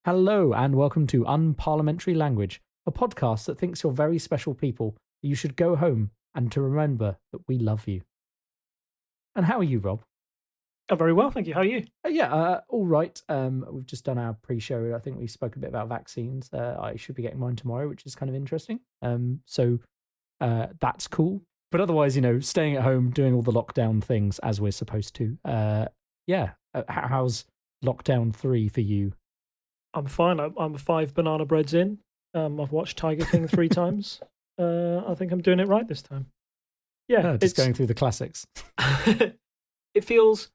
Hello and welcome to Unparliamentary Language, a podcast that thinks you're very special people, that you should go home and to remember that we love you. And how are you, Rob? Oh, very well, thank you. How are you? All right. We've just done our pre-show. I think we spoke a bit about vaccines. I should be getting mine tomorrow, which is kind of interesting. So that's cool. But otherwise, staying at home, doing all the lockdown things as we're supposed to. How's lockdown 3 for you? I'm fine. I'm 5 banana breads in. I've watched Tiger King 3 times. I think I'm doing it right this time. Yeah, just going through the classics. It feels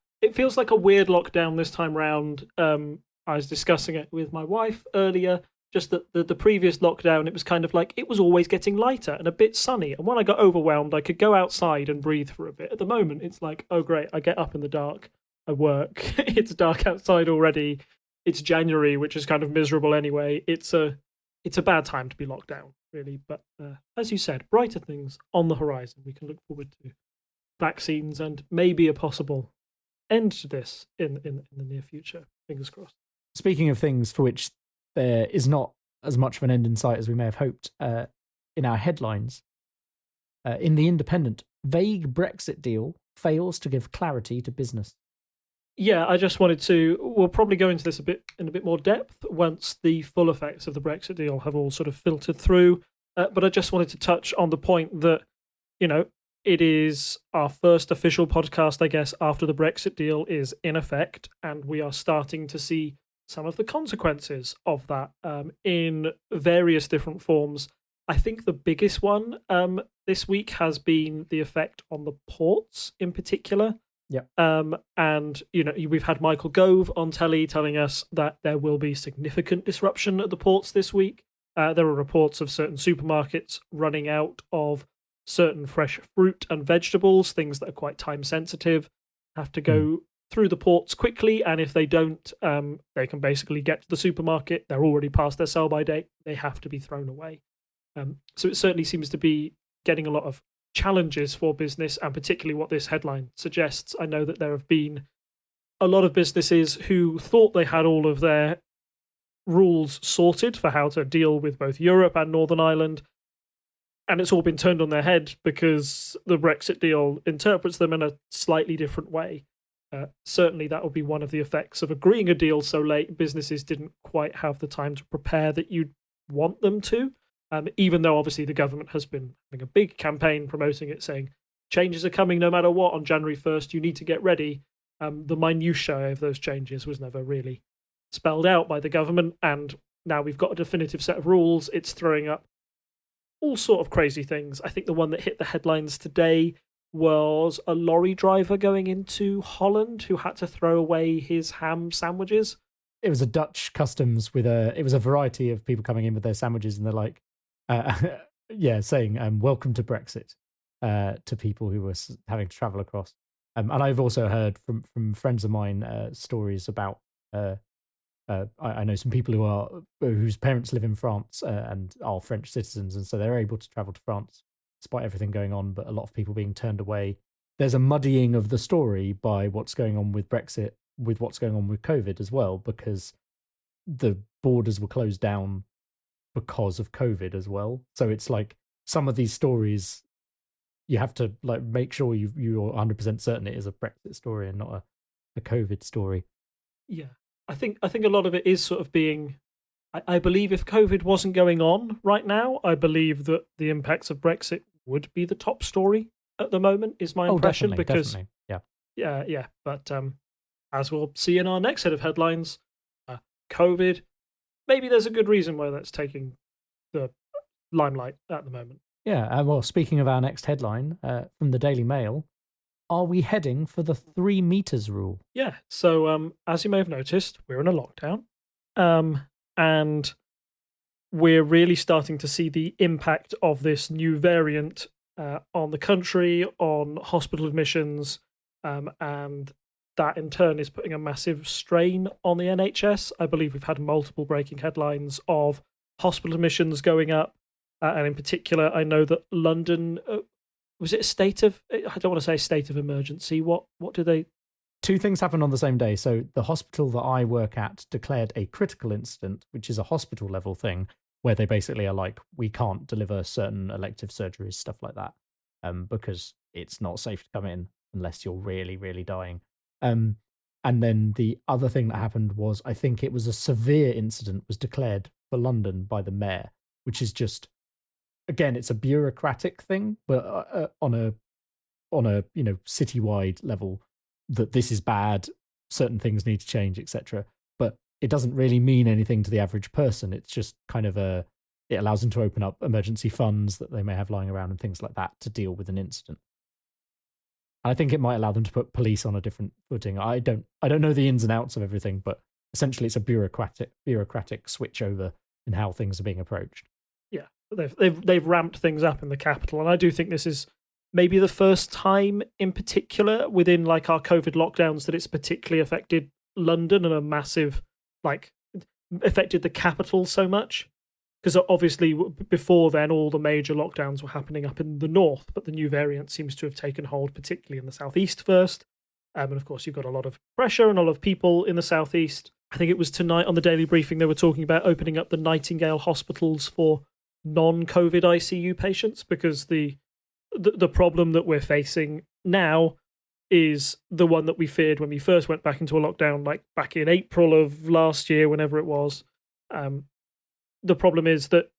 like a weird lockdown this time round. I was discussing it with my wife earlier. Just that the previous lockdown, it was kind of like it was always getting lighter and a bit sunny. And when I got overwhelmed, I could go outside and breathe for a bit. At the moment, it's like, oh great, I get up in the dark, I work. It's dark outside already. It's January, which is kind of miserable anyway. It's a bad time to be locked down, really. But as you said, brighter things on the horizon. We can look forward to vaccines and maybe a possible end to this in the near future. Fingers crossed. Speaking of things for which there is not as much of an end in sight as we may have hoped, in our headlines, in The Independent, vague Brexit deal fails to give clarity to business. Yeah, I just wanted to. We'll probably go into this in a bit more depth once the full effects of the Brexit deal have all sort of filtered through. But I just wanted to touch on the point that, it is our first official podcast, I guess, after the Brexit deal is in effect, and we are starting to see some of the consequences of that in various different forms. I think the biggest one this week has been the effect on the ports in particular. Yeah. And, we've had Michael Gove on telly telling us that there will be significant disruption at the ports this week. There are reports of certain supermarkets running out of certain fresh fruit and vegetables, things that are quite time sensitive, have to go through the ports quickly. And if they don't, they can basically get to the supermarket. They're already past their sell-by date. They have to be thrown away. So it certainly seems to be getting a lot of challenges for business, and particularly what this headline suggests. I know that there have been a lot of businesses who thought they had all of their rules sorted for how to deal with both Europe and Northern Ireland, and it's all been turned on their head because the Brexit deal interprets them in a slightly different way. Certainly that will be one of the effects of agreeing a deal so late. Businesses didn't quite have the time to prepare that you'd want them to. Even though obviously the government has been having a big campaign promoting it, saying changes are coming no matter what on January 1st, you need to get ready. The minutiae of those changes was never really spelled out by the government, and now we've got a definitive set of rules. It's throwing up all sort of crazy things. I think the one that hit the headlines today was a lorry driver going into Holland who had to throw away his ham sandwiches. It was a Dutch customs it was a variety of people coming in with their sandwiches, and they're like, saying welcome to Brexit to people who were having to travel across. And I've also heard from friends of mine stories about I know some people whose parents live in France and are French citizens, and so they're able to travel to France despite everything going on, but a lot of people being turned away. There's a muddying of the story by what's going on with Brexit with what's going on with COVID as well, because the borders were closed down because of COVID as well. So it's like some of these stories, you have to like make sure you're 100% certain it is a Brexit story and not a COVID story. Yeah, I think a lot of it is sort of being. I believe if COVID wasn't going on right now, I believe that the impacts of Brexit would be the top story at the moment. Is my impression, definitely. Yeah. But as we'll see in our next set of headlines, COVID. Maybe there's a good reason why that's taking the limelight at the moment. Yeah, well, speaking of our next headline from the Daily Mail, are we heading for the 3 meters rule? Yeah, so as you may have noticed, we're in a lockdown, and we're really starting to see the impact of this new variant on the country, on hospital admissions, and that in turn is putting a massive strain on the NHS. I believe we've had multiple breaking headlines of hospital admissions going up. And in particular, I know that London, was it a state of, I don't want to say state of emergency. What do they, two things happened on the same day. So the hospital that I work at declared a critical incident, which is a hospital level thing where they basically are like, we can't deliver certain elective surgeries, stuff like that, because it's not safe to come in unless you're really, really dying. And then the other thing that happened was, I think it was a severe incident was declared for London by the mayor, which is just, again, it's a bureaucratic thing, but on a citywide level, that this is bad, certain things need to change, etc. But it doesn't really mean anything to the average person. It's just kind of it allows them to open up emergency funds that they may have lying around and things like that to deal with an incident. I think it might allow them to put police on a different footing. I don't know the ins and outs of everything, but essentially it's a bureaucratic switchover in how things are being approached. Yeah, they've ramped things up in the capital, and I do think this is maybe the first time in particular within like our COVID lockdowns that it's particularly affected London and a massive, like, affected the capital so much. Because obviously before then, all the major lockdowns were happening up in the north, but the new variant seems to have taken hold, particularly in the southeast first. And of course, you've got a lot of pressure and a lot of people in the southeast. I think it was tonight on the Daily Briefing, they were talking about opening up the Nightingale hospitals for non-COVID ICU patients, because the problem that we're facing now is the one that we feared when we first went back into a lockdown, like back in April of last year, whenever it was. The problem is that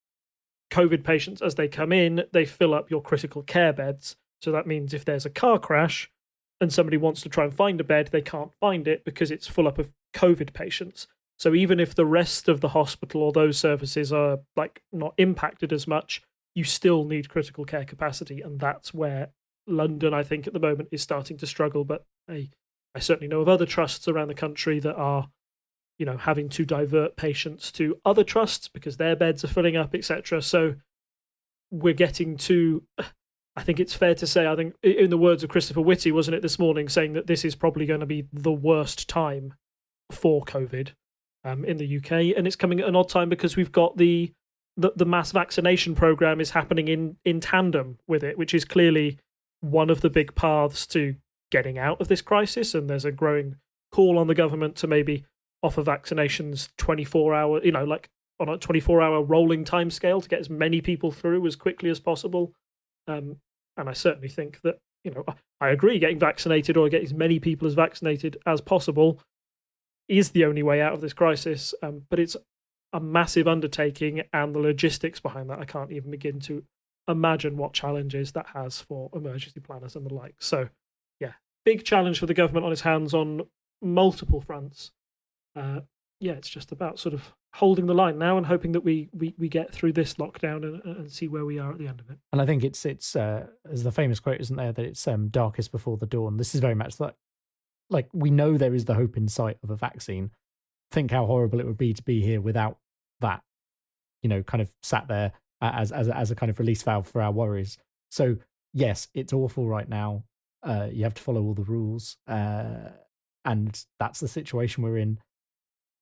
COVID patients, as they come in, they fill up your critical care beds. So that means if there's a car crash and somebody wants to try and find a bed, they can't find it because it's full up of COVID patients. So even if the rest of the hospital or those services are like not impacted as much, you still need critical care capacity. And that's where London, I think, at the moment is starting to struggle. But I certainly know of other trusts around the country that are, having to divert patients to other trusts because their beds are filling up, etc. So we're getting to, I think it's fair to say, I think in the words of Christopher Whitty, wasn't it, this morning, saying that this is probably going to be the worst time for COVID in the UK. And it's coming at an odd time because we've got the mass vaccination program is happening in tandem with it, which is clearly one of the big paths to getting out of this crisis. And there's a growing call on the government to maybe offer vaccinations 24-hour, like on a 24-hour rolling timescale to get as many people through as quickly as possible. And I certainly think that, I agree, getting vaccinated or getting as many people as vaccinated as possible is the only way out of this crisis. But it's a massive undertaking, and the logistics behind that, I can't even begin to imagine what challenges that has for emergency planners and the like. So, yeah, big challenge for the government on its hands on multiple fronts. It's just about sort of holding the line now and hoping that we get through this lockdown and see where we are at the end of it. And I think it's as the famous quote, isn't there, that it's darkest before the dawn. This is very much like we know there is the hope in sight of a vaccine. Think how horrible it would be to be here without that, kind of sat there as a kind of release valve for our worries. So yes, it's awful right now. You have to follow all the rules, and that's the situation we're in.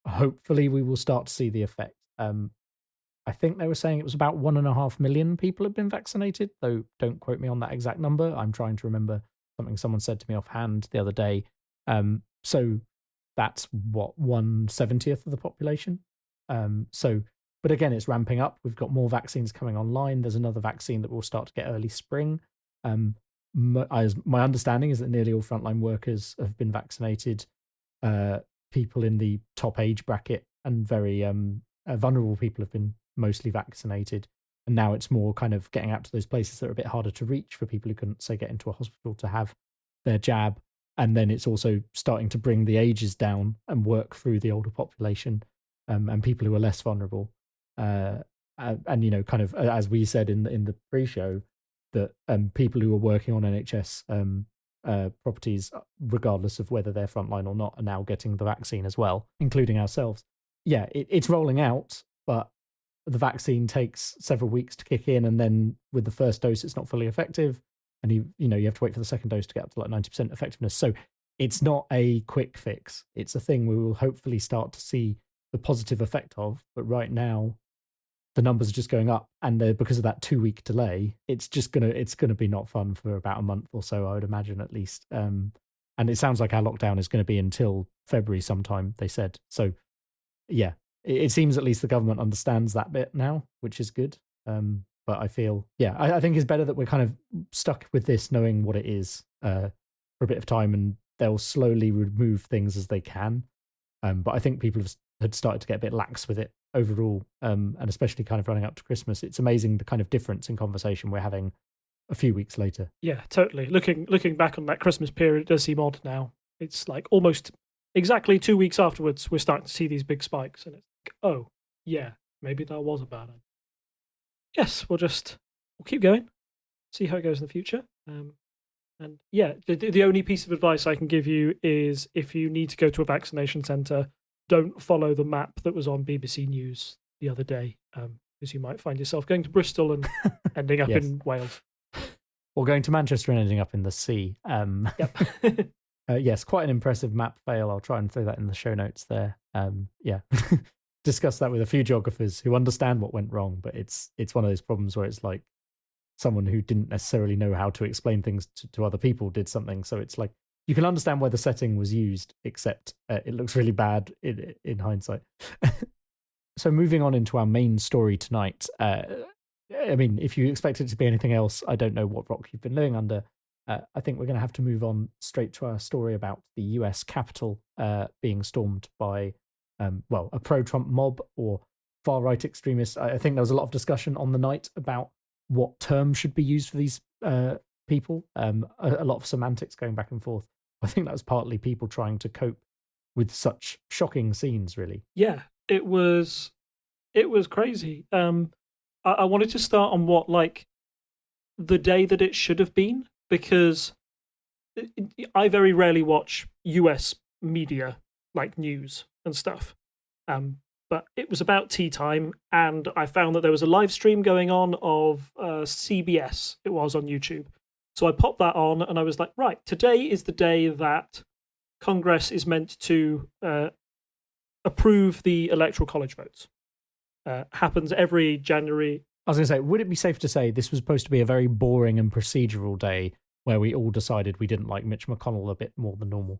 Hopefully we will start to see the effect. I think they were saying it was about 1.5 million people have been vaccinated, though don't quote me on that exact number. I'm trying to remember something someone said to me offhand the other day. So that's what, 1/70th of the population. But again, it's ramping up. We've got more vaccines coming online. There's another vaccine that will start to get early spring. My understanding is that nearly all frontline workers have been vaccinated. People in the top age bracket and very vulnerable people have been mostly vaccinated. And now it's more kind of getting out to those places that are a bit harder to reach for people who couldn't, say, get into a hospital to have their jab. And then it's also starting to bring the ages down and work through the older population and people who are less vulnerable. And kind of, as we said in the pre-show, that people who are working on NHS properties, regardless of whether they're frontline or not, are now getting the vaccine as well, including ourselves. Yeah, it's rolling out, but the vaccine takes several weeks to kick in, and then with the first dose, it's not fully effective, and you have to wait for the second dose to get up to like 90% effectiveness. So it's not a quick fix. It's a thing we will hopefully start to see the positive effect of, but right now the numbers are just going up, and because of that 2-week delay, it's gonna be not fun for about a month or so, I would imagine, at least. And it sounds like our lockdown is going to be until February sometime, they said. So, yeah, it seems at least the government understands that bit now, which is good. But I feel, I think it's better that we're kind of stuck with this, knowing what it is for a bit of time, and they'll slowly remove things as they can. But I think people had started to get a bit lax with it overall, and especially kind of running up to Christmas. It's amazing the kind of difference in conversation we're having a few weeks later. Yeah, totally. Looking back on that Christmas period, it does seem odd now. It's like almost exactly 2 weeks afterwards, we're starting to see these big spikes, and it's like, oh, yeah, maybe that was a bad idea. Yes, we'll keep going, see how it goes in the future. And yeah, the only piece of advice I can give you is if you need to go to a vaccination centre, don't follow the map that was on BBC News the other day, because you might find yourself going to Bristol and ending up in Wales. Or going to Manchester and ending up in the sea. Yep. Yes, quite an impressive map fail. I'll try and throw that in the show notes there. Discuss that with a few geographers who understand what went wrong, but it's one of those problems where it's like someone who didn't necessarily know how to explain things to other people did something. So it's like you can understand why the setting was used, except it looks really bad in hindsight. So moving on into our main story tonight. I mean, if you expect it to be anything else, I don't know what rock you've been living under. I think we're going to have to move on straight to our story about the US Capitol being stormed by, a pro-Trump mob or far-right extremists. I think there was a lot of discussion on the night about what term should be used for these people. A lot of semantics going back and forth. I think that was partly people trying to cope with such shocking scenes, really. Yeah, it was crazy. I wanted to start on the day that it should have been, because I very rarely watch US media, like news and stuff. But it was about tea time, and I found that there was a live stream going on of CBS. It was on YouTube. So I popped that on, and I was like, right, today is the day that Congress is meant to approve the Electoral College votes. Happens every January. I was going to say, would it be safe to say this was supposed to be a very boring and procedural day where we all decided we didn't like Mitch McConnell a bit more than normal?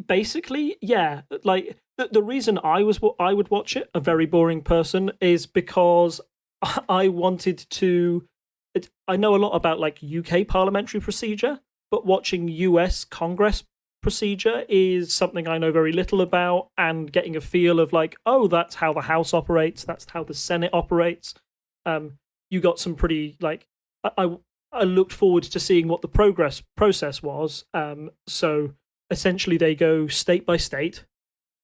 Basically, yeah. Like the reason I would watch it, a very boring person, is because I wanted to. I know a lot about like UK parliamentary procedure, but watching US Congress procedure is something I know very little about, and getting a feel of like, oh, that's how the House operates, that's how the Senate operates. You got some pretty like I looked forward to seeing what the process was. So essentially they go state by state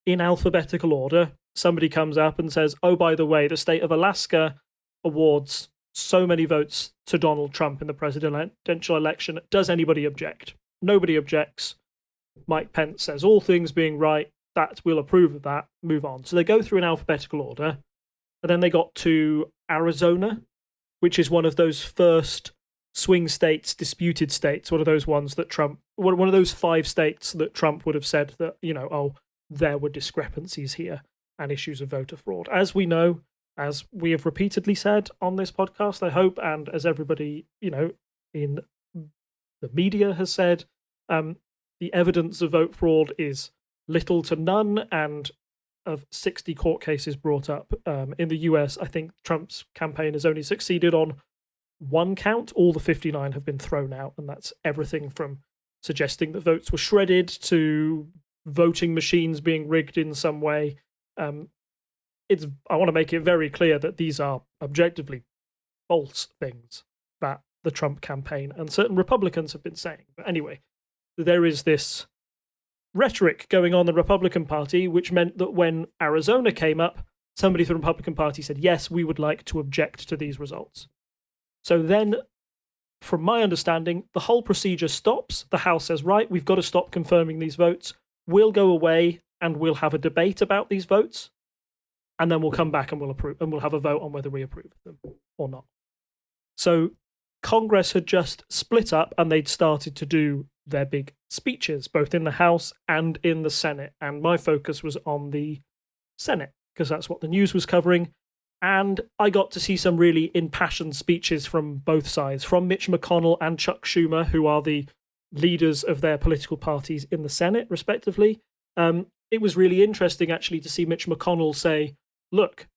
in alphabetical order. Somebody comes up and says, oh, by the way, the state of Alaska awards so many votes to Donald Trump in the presidential election. Does anybody object? Nobody objects. Mike Pence says, all things being right, that we'll approve of that, move on. So they go through in alphabetical order, and then they got to Arizona, which is one of those first swing states, disputed states, one of those ones that one of those 5 states that Trump would have said that, there were discrepancies here and issues of voter fraud. As we know, as we have repeatedly said on this podcast, I hope, and as everybody, in the media has said, the evidence of vote fraud is little to none, and of 60 court cases brought up in the US, I think Trump's campaign has only succeeded on 1 count. All the 59 have been thrown out, and that's everything from suggesting that votes were shredded to voting machines being rigged in some way. I want to make it very clear that these are objectively false things that the Trump campaign and certain Republicans have been saying. But anyway, there is this rhetoric going on in the Republican Party, which meant that when Arizona came up, somebody from the Republican Party said, yes, we would like to object to these results. So then, from my understanding, the whole procedure stops. The House says, right, we've got to stop confirming these votes. We'll go away and we'll have a debate about these votes. And then we'll come back and we'll approve, and we'll have a vote on whether we approve of them or not. So Congress had just split up, and they'd started to do their big speeches, both in the House and in the Senate. And my focus was on the Senate, because that's what the news was covering. And I got to see some really impassioned speeches from both sides, from Mitch McConnell and Chuck Schumer, who are the leaders of their political parties in the Senate, respectively. It was really interesting, actually, to see Mitch McConnell say, look,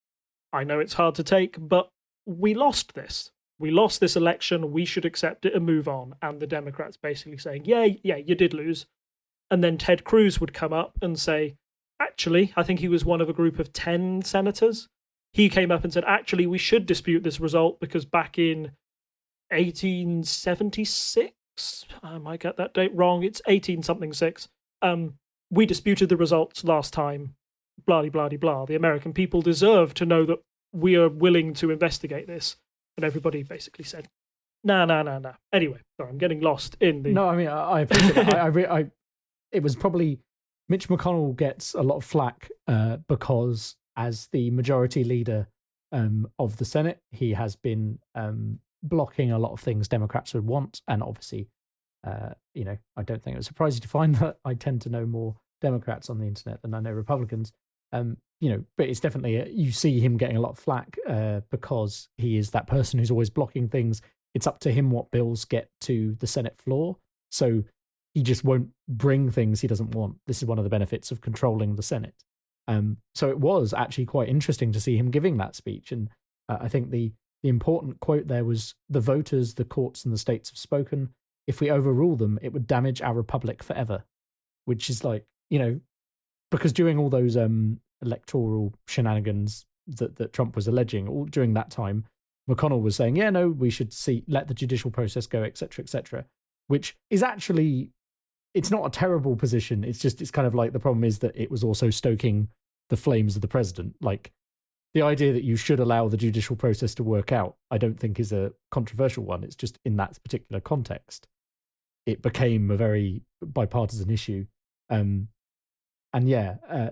I know it's hard to take, but we lost this. We lost this election. We should accept it and move on. And the Democrats basically saying, yeah, you did lose. And then Ted Cruz would come up and say, actually, I think he was one of a group of 10 senators. He came up and said, actually, we should dispute this result because back in 1876, I might get that date wrong, it's 18-something-6, we disputed the results last time, blah-de-blah-de-blah. The American people deserve to know that we are willing to investigate this. And everybody basically said, nah. Anyway, sorry, I'm getting lost in the... No, I mean, I appreciate it. It was probably... Mitch McConnell gets a lot of flack because as the majority leader of the Senate, he has been blocking a lot of things Democrats would want. And obviously, I don't think it was surprising to find that I tend to know more Democrats on the internet than I know Republicans. But it's definitely, you see him getting a lot of flack because he is that person who's always blocking things. It's up to him what bills get to the Senate floor. So he just won't bring things he doesn't want. This is one of the benefits of controlling the Senate. So it was actually quite interesting to see him giving that speech. And I think the important quote there was, the voters, the courts, and the states have spoken. If we overrule them, it would damage our republic forever. Which is like, because during all those electoral shenanigans that Trump was alleging, all during that time, McConnell was saying, yeah, no, we should let the judicial process go, etc., which is actually, it's not a terrible position. It's kind of like, the problem is that it was also stoking the flames of the president. Like, the idea that you should allow the judicial process to work out, I don't think is a controversial one. It's just in that particular context, it became a very bipartisan issue.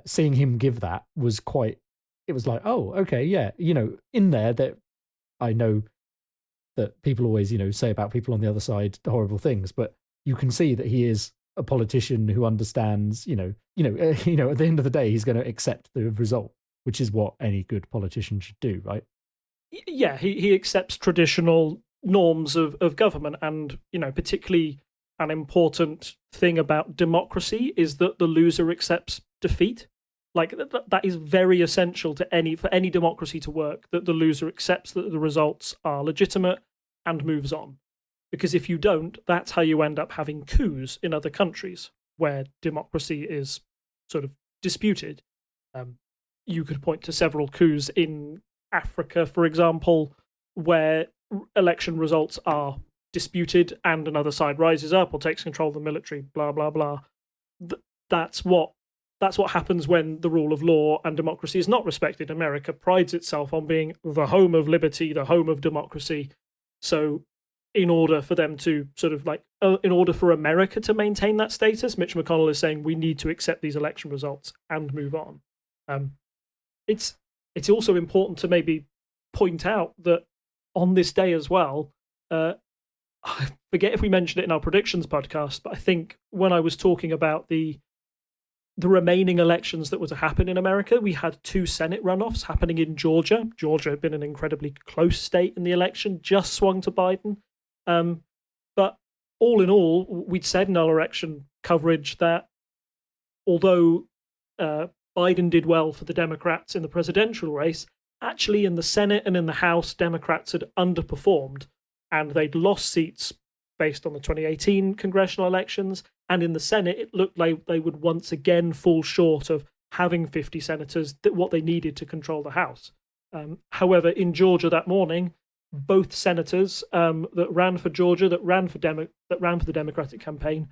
Seeing him give that was quite, it was like, oh, okay, yeah. In there that I know that people always, say about people on the other side horrible things, but you can see that he is a politician who understands, at the end of the day, he's going to accept the result, which is what any good politician should do, right? Yeah, he accepts traditional norms of government, and, particularly an important thing about democracy is that the loser accepts defeat. Like, that is very essential for any democracy to work, that the loser accepts that the results are legitimate and moves on. Because if you don't, that's how you end up having coups in other countries where democracy is sort of disputed. You could point to several coups in Africa, for example, where election results are disputed and another side rises up or takes control of the military, blah, blah, blah. That's what happens when the rule of law and democracy is not respected. America prides itself on being the home of liberty, the home of democracy. So in order for them to in order for America to maintain that status, Mitch McConnell is saying we need to accept these election results and move on. It's also important to maybe point out that on this day as well, I forget if we mentioned it in our predictions podcast, but I think when I was talking about the remaining elections that were to happen in America, we had 2 Senate runoffs happening in Georgia. Georgia had been an incredibly close state in the election, just swung to Biden. But all in all, we'd said in our election coverage that although Biden did well for the Democrats in the presidential race, actually in the Senate and in the House, Democrats had underperformed, and they'd lost seats based on the 2018 congressional elections. And in the Senate, it looked like they would once again fall short of having 50 senators, what they needed to control the House. However, in Georgia that morning, both senators that ran for Georgia, that ran for the Democratic campaign,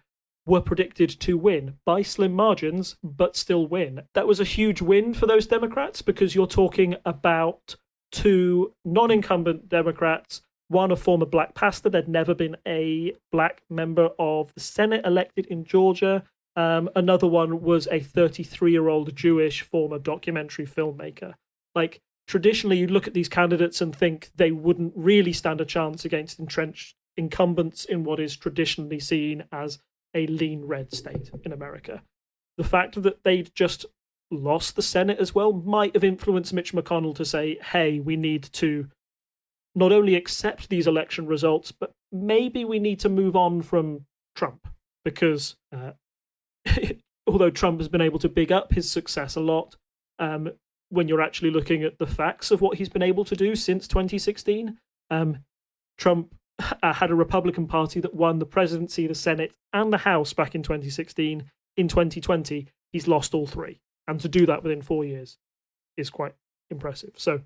were predicted to win by slim margins, but still win. That was a huge win for those Democrats, because you're talking about 2 non-incumbent Democrats, one a former black pastor. There'd never been a black member of the Senate elected in Georgia. Another one was a 33-year-old Jewish former documentary filmmaker. Like, traditionally, you look at these candidates and think they wouldn't really stand a chance against entrenched incumbents in what is traditionally seen as a lean red state in America. The fact that they'd just lost the Senate as well might have influenced Mitch McConnell to say, hey, we need to not only accept these election results, but maybe we need to move on from Trump. because although Trump has been able to big up his success a lot, when you're actually looking at the facts of what he's been able to do since 2016, Trump had a Republican Party that won the presidency, the Senate, and the House back in 2016. In 2020, he's lost all three. And to do that within 4 years is quite impressive. So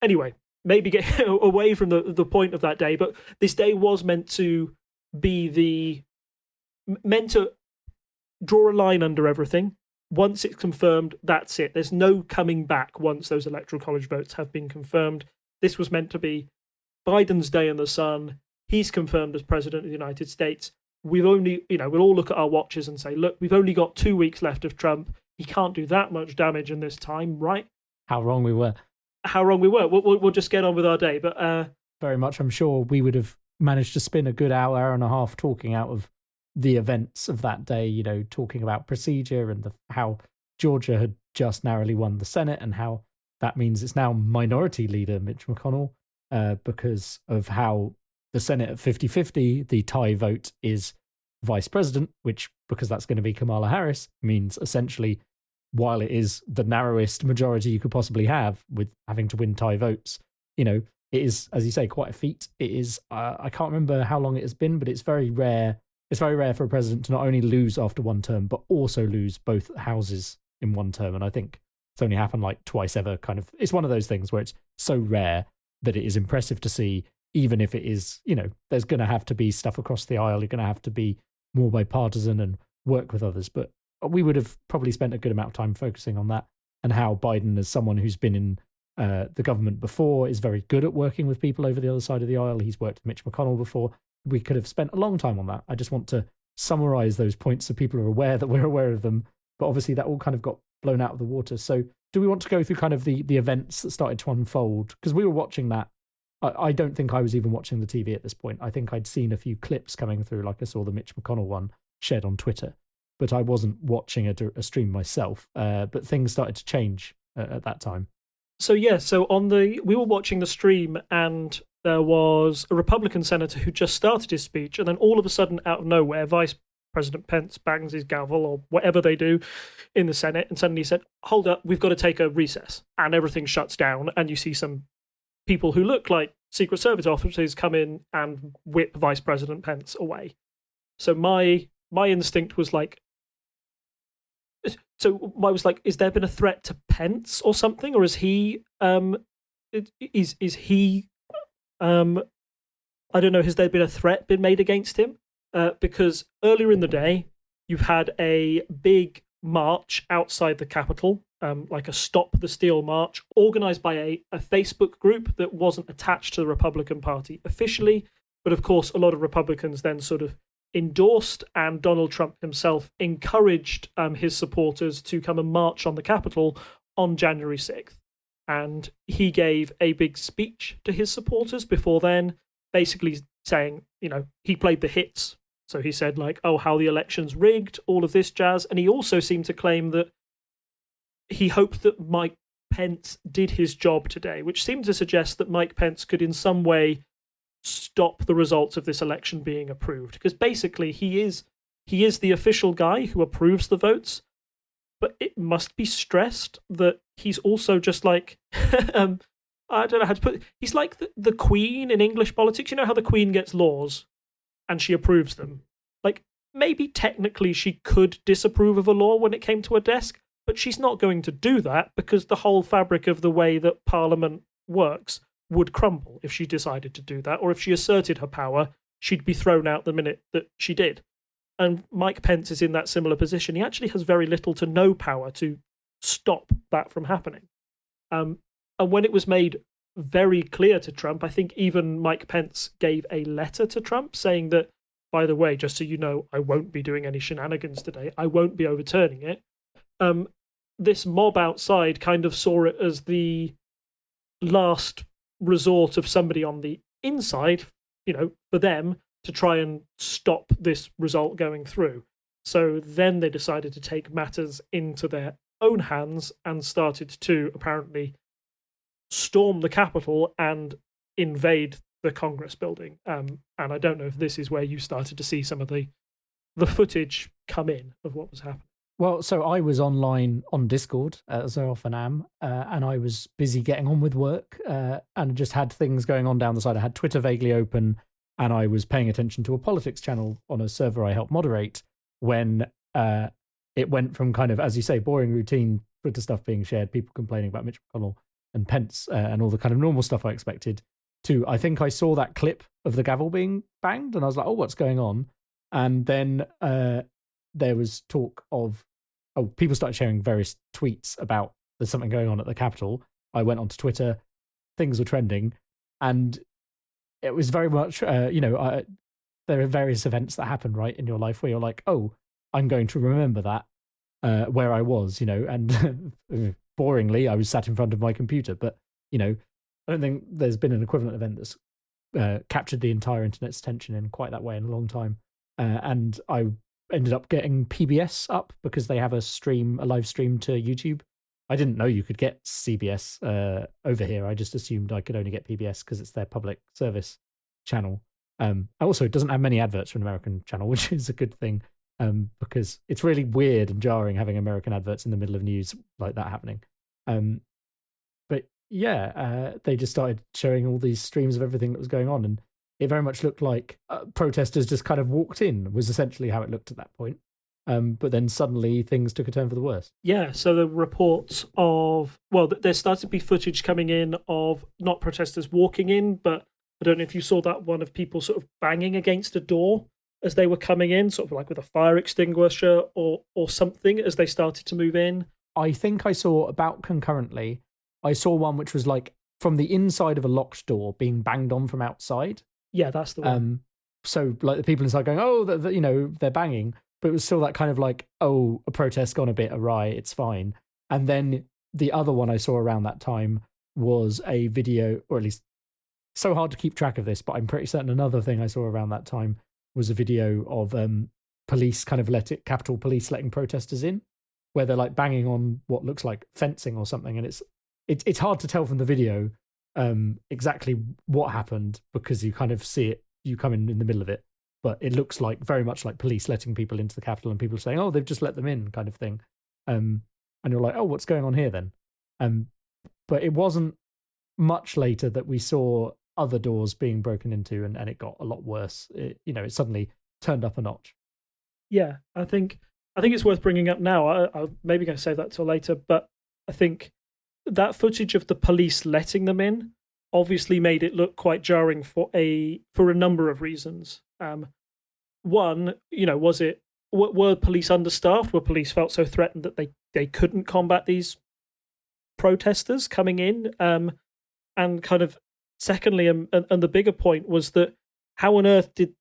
anyway, maybe get away from the point of that day, but this day was meant to draw a line under everything. Once it's confirmed, that's it. There's no coming back once those electoral college votes have been confirmed. This was meant to be Biden's day in the sun. He's confirmed as president of the United States. We've only, we'll all look at our watches and say, look, we've only got 2 weeks left of Trump. He can't do that much damage in this time, right? How wrong we were. We'll just get on with our day. But very much, I'm sure we would have managed to spin a good hour and a half talking out of the events of that day, talking about procedure and how Georgia had just narrowly won the Senate and how that means it's now Minority Leader Mitch McConnell because of how the Senate at 50-50, the tie vote is vice president, which, because that's going to be Kamala Harris, means essentially, while it is the narrowest majority you could possibly have with having to win tie votes, it is, as you say, quite a feat. It is, I can't remember how long it has been, but it's very rare. It's very rare for a president to not only lose after one term, but also lose both houses in one term. And I think it's only happened like twice ever. It's one of those things where it's so rare that it is impressive to see, even if it is, there's going to have to be stuff across the aisle. You're going to have to be more bipartisan and work with others. But we would have probably spent a good amount of time focusing on that and how Biden, as someone who's been in the government before, is very good at working with people over the other side of the aisle. He's worked with Mitch McConnell before. We could have spent a long time on that. I just want to summarize those points so people are aware that we're aware of them. But obviously that all kind of got blown out of the water. So do we want to go through kind of the events that started to unfold? Because we were watching that. I don't think I was even watching the TV at this point. I think I'd seen a few clips coming through, like I saw the Mitch McConnell one shared on Twitter, but I wasn't watching a stream myself. But things started to change at that time. So we were watching the stream, and there was a Republican senator who just started his speech, and then all of a sudden, out of nowhere, Vice President Pence bangs his gavel or whatever they do in the Senate, and suddenly said, "Hold up, we've got to take a recess," and everything shuts down, and you see some people who look like Secret Service officers come in and whip Vice President Pence away. So my instinct was like, is there been a threat to Pence or something, or is he is he I don't know, has there been a threat been made against him? Because earlier in the day, you've had a big march outside the Capitol, like a Stop the Steal march, organized by a Facebook group that wasn't attached to the Republican Party officially. But of course, a lot of Republicans then sort of endorsed, and Donald Trump himself encouraged his supporters to come and march on the Capitol on January 6th. And he gave a big speech to his supporters before then, basically saying, he played the hits. So he said, like, oh, how the election's rigged, all of this jazz. And he also seemed to claim that he hoped that Mike Pence did his job today, which seemed to suggest that Mike Pence could in some way stop the results of this election being approved. Because basically he is the official guy who approves the votes. But it must be stressed that he's also just like, I don't know how to put it. He's like the Queen in English politics. You know how the Queen gets laws and she approves them? Like, maybe technically she could disapprove of a law when it came to her desk, but she's not going to do that because the whole fabric of the way that Parliament works would crumble if she decided to do that, or if she asserted her power, she'd be thrown out the minute that she did. And Mike Pence is in that similar position. He actually has very little to no power to stop that from happening. And when it was made very clear to Trump, I think even Mike Pence gave a letter to Trump saying that, by the way, just so you know, I won't be doing any shenanigans today. I won't be overturning it. This mob outside kind of saw it as the last resort of somebody on the inside, for them to try and stop this result going through. So then they decided to take matters into their own hands and started to apparently storm the Capitol and invade the Congress building. And I don't know if this is where you started to see some of the the footage come in of what was happening? Well, so I was online on Discord, as I often am, and I was busy getting on with work, and just had things going on down the side. I had Twitter vaguely open, and I was paying attention to a politics channel on a server I helped moderate when it went from kind of, as you say, boring routine Twitter stuff being shared, people complaining about Mitch McConnell and Pence and all the kind of normal stuff I expected, to I think I saw that clip of the gavel being banged, and I was like, oh, what's going on? And then there was talk of, people started sharing various tweets about there's something going on at the Capitol. I went onto Twitter, things were trending, and it was very much, there are various events that happen, right, in your life where you're like, oh, I'm going to remember that, where I was, and boringly, I was sat in front of my computer. But, I don't think there's been an equivalent event that's captured the entire internet's attention in quite that way in a long time. And I ended up getting PBS up because they have a live stream to YouTube. I didn't know you could get CBS over here. I just assumed I could only get PBS because it's their public service channel. Also, it doesn't have many adverts for an American channel, which is a good thing, because it's really weird and jarring having American adverts in the middle of news like that happening. But yeah, they just started showing all these streams of everything that was going on, and it very much looked like protesters just kind of walked in, was essentially how it looked at that point. But then suddenly things took a turn for the worse. Yeah, so the reports of, there started to be footage coming in of not protesters walking in, but I don't know if you saw that one of people sort of banging against a door as they were coming in, sort of like with a fire extinguisher or something as they started to move in. I think I saw about concurrently, I saw one which was like from the inside of a locked door being banged on from outside. Yeah, that's the one. So like the people inside going, oh, they're banging. But it was still that kind of like, oh, a protest gone a bit awry, it's fine. And then the other one I saw around that time was a video, or at least so hard to keep track of this, but I'm pretty certain another thing I saw around that time was a video of police kind of Capitol Police letting protesters in, where they're like banging on what looks like fencing or something. And it's hard to tell from the video exactly what happened because you kind of see it, you come in the middle of it. But it looks like very much like police letting people into the Capitol and people saying, oh, they've just let them in kind of thing. And you're like, oh, what's going on here then? But it wasn't much later that we saw other doors being broken into and it got a lot worse. It suddenly turned up a notch. Yeah, I think it's worth bringing up now. I'm maybe going to save that till later, but I think that footage of the police letting them in obviously made it look quite jarring for a number of reasons. One, were police understaffed? Were police felt so threatened that they couldn't combat these protesters coming in? And kind of secondly, and the bigger point was that how on earth did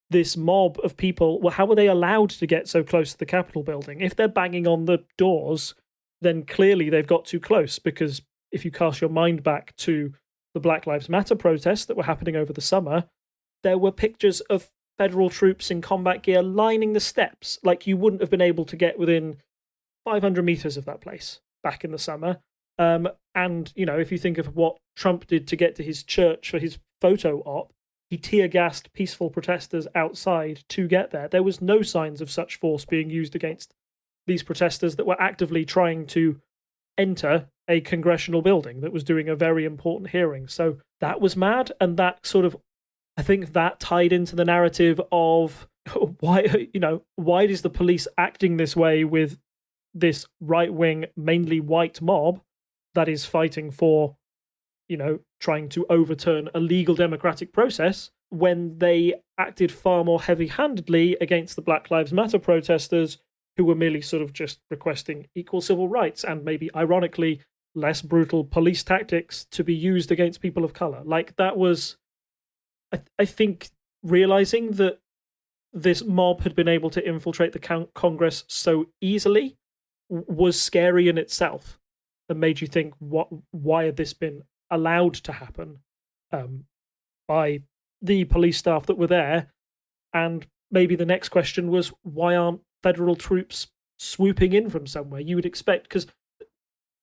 this mob of people, how were they allowed to get so close to the Capitol building? If they're banging on the doors, then clearly they've got too close, because if you cast your mind back to the Black Lives Matter protests that were happening over the summer, there were pictures of federal troops in combat gear lining the steps. Like, you wouldn't have been able to get within 500 meters of that place back in the summer. And, if you think of what Trump did to get to his church for his photo op, he tear-gassed peaceful protesters outside to get there. There was no signs of such force being used against these protesters that were actively trying to enter a congressional building that was doing a very important hearing. So that was mad, and that sort of, I think that tied into the narrative of why is the police acting this way with this right-wing, mainly white mob that is fighting for, trying to overturn a legal democratic process, when they acted far more heavy-handedly against the Black Lives Matter protesters, who were merely sort of just requesting equal civil rights and maybe, ironically, less brutal police tactics to be used against people of color. Like, that was, I think, realizing that this mob had been able to infiltrate the Congress so easily was scary in itself, and made you think, why had this been allowed to happen by the police staff that were there? And maybe the next question was, why aren't federal troops swooping in from somewhere? You would expect, because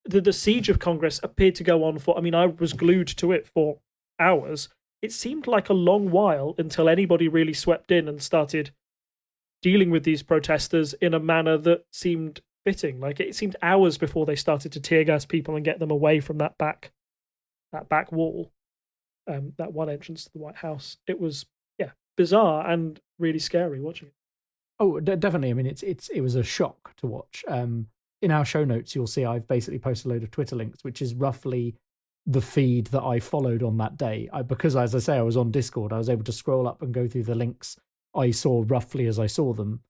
the siege of Congress appeared to go on for, I was glued to it for hours. It seemed like a long while until anybody really swept in and started dealing with these protesters in a manner that seemed fitting. Like, it seemed hours before they started to tear gas people and get them away from that back wall, that one entrance to the White House. It was bizarre and really scary watching it. Oh, definitely. I mean, it was a shock to watch. In our show notes, you'll see I've basically posted a load of Twitter links, which is roughly the feed that I followed on that day. Because, as I say, I was on Discord, I was able to scroll up and go through the links I saw roughly as I saw them,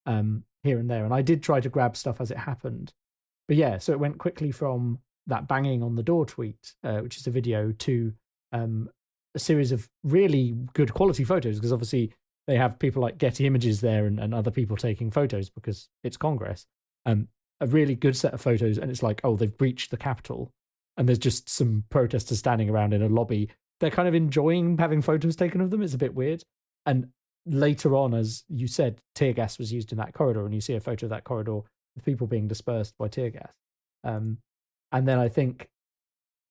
here and there. And I did try to grab stuff as it happened. But yeah, so it went quickly from that banging on the door tweet, which is a video, to a series of really good quality photos, because obviously they have people like Getty Images there and other people taking photos because it's Congress. A really good set of photos, and it's like, oh, they've breached the Capitol, and there's just some protesters standing around in a lobby. They're kind of enjoying having photos taken of them. It's a bit weird. And later on, as you said, tear gas was used in that corridor, and you see a photo of that corridor with people being dispersed by tear gas. And then I think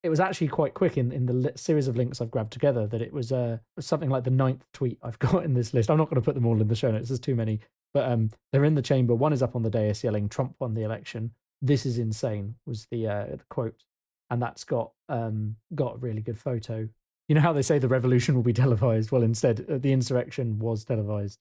it was actually quite quick in the series of links I've grabbed together that it was something like the 9th tweet I've got in this list. I'm not going to put them all in the show notes. There's too many. But they're in the chamber. One is up on the dais yelling, "Trump won the election. This is insane," was the quote. And that's got a really good photo. You know how they say the revolution will be televised? Well, instead, the insurrection was televised.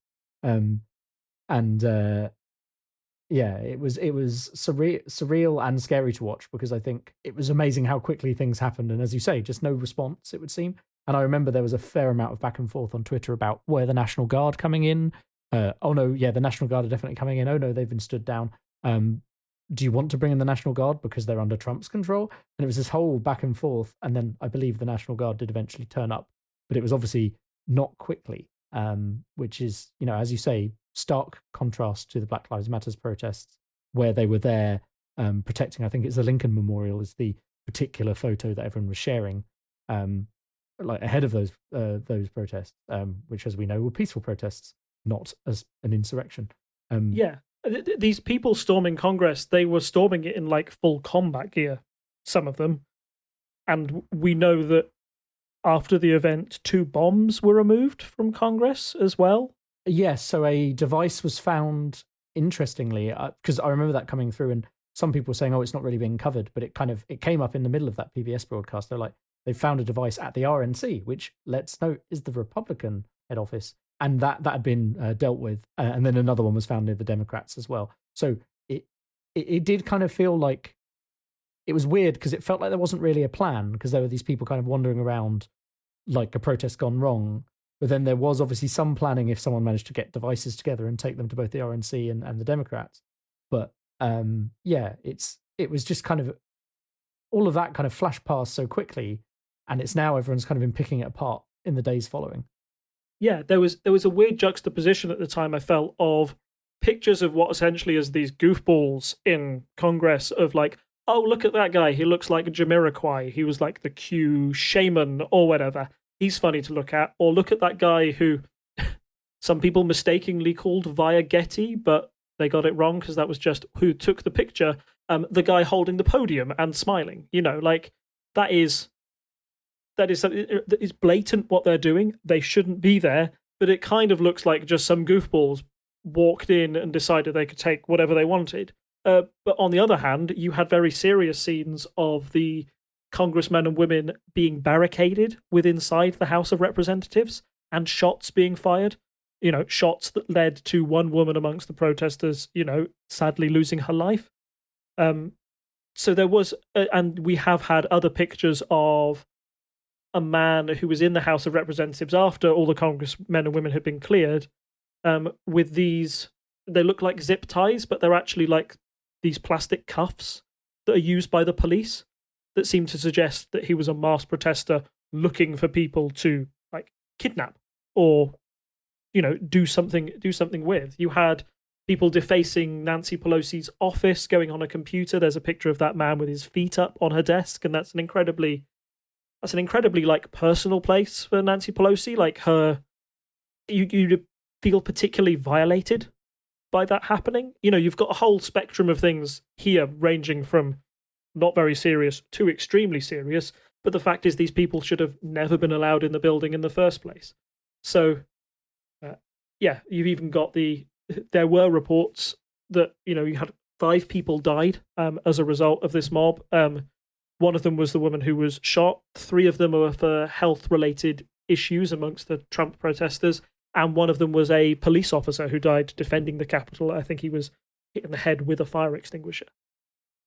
Yeah, it was surreal and scary to watch, because I think it was amazing how quickly things happened. And as you say, just no response, it would seem. And I remember there was a fair amount of back and forth on Twitter about, were the National Guard coming in? Oh no, yeah, the National Guard are definitely coming in. Oh no, they've been stood down. Do you want to bring in the National Guard because they're under Trump's control? And it was this whole back and forth. And then I believe the National Guard did eventually turn up, but it was obviously not quickly, which is, as you say, stark contrast to the Black Lives Matters protests, where they were there protecting, I think it's the Lincoln Memorial is the particular photo that everyone was sharing, like ahead of those protests, which, as we know, were peaceful protests, not as an insurrection. These people storming Congress, they were storming it in like full combat gear, some of them. And we know that after the event, 2 bombs were removed from Congress as well. Yes, so a device was found, interestingly, because I remember that coming through, and some people were saying, oh, it's not really being covered, but it came up in the middle of that PBS broadcast. They're like, they found a device at the RNC, which, let's note, is the Republican head office, and that had been dealt with, and then another one was found near the Democrats as well. So it did kind of feel like, it was weird, because it felt like there wasn't really a plan, because there were these people kind of wandering around like a protest gone wrong. But then there was obviously some planning if someone managed to get devices together and take them to both the RNC and the Democrats. But it was just kind of, all of that kind of flashed past so quickly, and it's now everyone's kind of been picking it apart in the days following. Yeah, there was a weird juxtaposition at the time, I felt, of pictures of what essentially is these goofballs in Congress of like, oh, look at that guy, he looks like Jamiroquai, he was like the Q shaman or whatever. He's funny to look at. Or look at that guy who some people mistakenly called via Getty, but they got it wrong because that was just who took the picture. The guy holding the podium and smiling. Like that is blatant what they're doing. They shouldn't be there, but it kind of looks like just some goofballs walked in and decided they could take whatever they wanted. But on the other hand, you had very serious scenes of the congressmen and women being barricaded inside the House of Representatives, and shots being fired, shots that led to one woman amongst the protesters, sadly losing her life. So there was, and we have had other pictures of a man who was in the House of Representatives after all the congressmen and women had been cleared, with these, they look like zip ties, but they're actually like these plastic cuffs that are used by the police, that seemed to suggest that he was a mass protester looking for people to like kidnap or, do something with. You had people defacing Nancy Pelosi's office, going on a computer. There's a picture of that man with his feet up on her desk, and that's an incredibly like personal place for Nancy Pelosi. Like you feel particularly violated by that happening. You've got a whole spectrum of things here, ranging from not very serious to extremely serious, but the fact is these people should have never been allowed in the building in the first place. So, you've even got the there were reports that, you had 5 people died as a result of this mob. One of them was the woman who was shot. 3 of them were for health-related issues amongst the Trump protesters, and one of them was a police officer who died defending the Capitol. I think he was hit in the head with a fire extinguisher.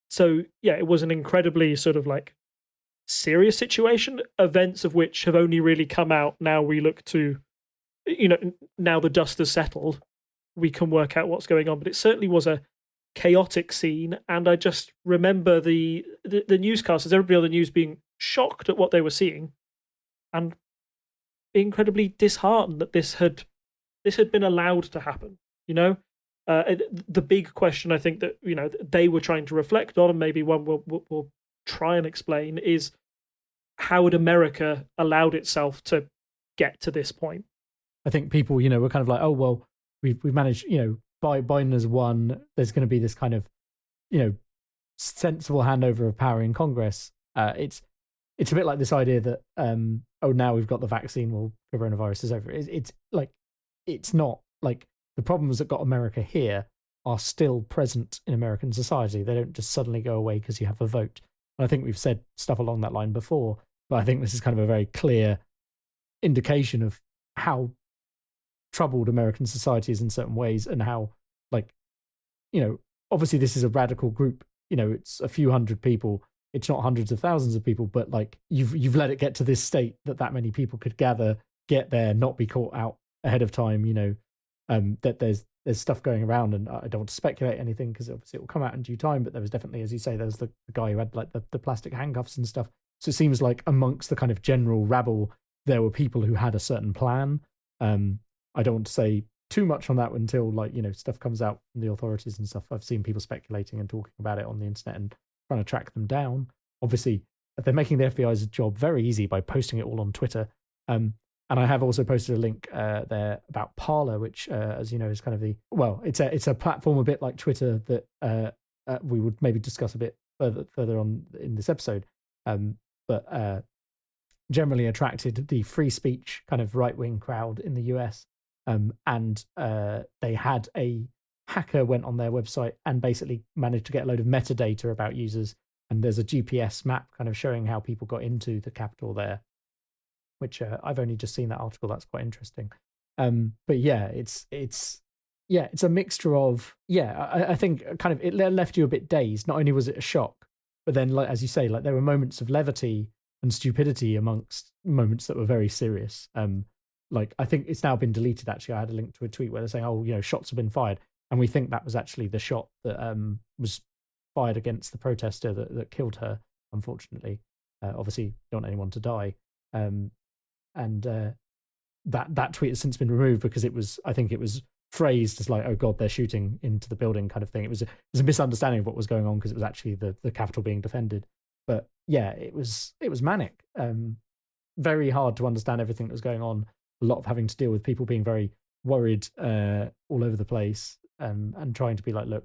So, yeah, it was an incredibly sort of like serious situation, events of which have only really come out now we look to, now the dust has settled, we can work out what's going on. But it certainly was a chaotic scene, and I just remember the newscasters, everybody on the news being shocked at what they were seeing and incredibly disheartened that this had been allowed to happen. The big question I think that they were trying to reflect on, and maybe one will try and explain, is how had America allowed itself to get to this point? I think people, were kind of like, oh well, we've managed, Biden has won. There's going to be this kind of, sensible handover of power in Congress. It's a bit like this idea that, now we've got the vaccine, well, coronavirus is over. It's not like the problems that got America here are still present in American society. They don't just suddenly go away because you have a vote. And I think we've said stuff along that line before, but I think this is kind of a very clear indication of how troubled American society is in certain ways, and how, obviously this is a radical group. It's a few hundred people. It's not hundreds of thousands of people, but you've let it get to this state that many people could gather, get there, not be caught out ahead of time. That there's stuff going around, and I don't want to speculate anything because obviously it will come out in due time. But there was definitely, as you say, there was the guy who had the plastic handcuffs and stuff. So it seems like amongst the kind of general rabble, there were people who had a certain plan. I don't want to say too much on that until stuff comes out from the authorities and stuff. I've seen people speculating and talking about it on the internet and trying to track them down. Obviously, they're making the FBI's job very easy by posting it all on Twitter. And I have also posted a link there about Parler, which, as you know, is kind of it's a platform a bit like Twitter that we would maybe discuss a bit further on in this episode, but generally attracted the free speech kind of right-wing crowd in the US. And they had a hacker went on their website and basically managed to get a load of metadata about users. And there's a GPS map kind of showing how people got into the Capitol there, which I've only just seen that article. That's quite interesting. But yeah, it's a mixture of, I think kind of it left you a bit dazed. Not only was it a shock, but then, as you say, there were moments of levity and stupidity amongst moments that were very serious. I think it's now been deleted. Actually, I had a link to a tweet where they're saying, shots have been fired. And we think that was actually the shot that was fired against the protester that killed her, unfortunately. Obviously, don't want anyone to die. That tweet has since been removed because I think it was phrased as like, oh God, they're shooting into the building kind of thing. It was a misunderstanding of what was going on because it was actually the Capitol being defended. But yeah, it was manic. Very hard to understand everything that was going on. A lot of having to deal with people being very worried all over the place, and trying to be like, look,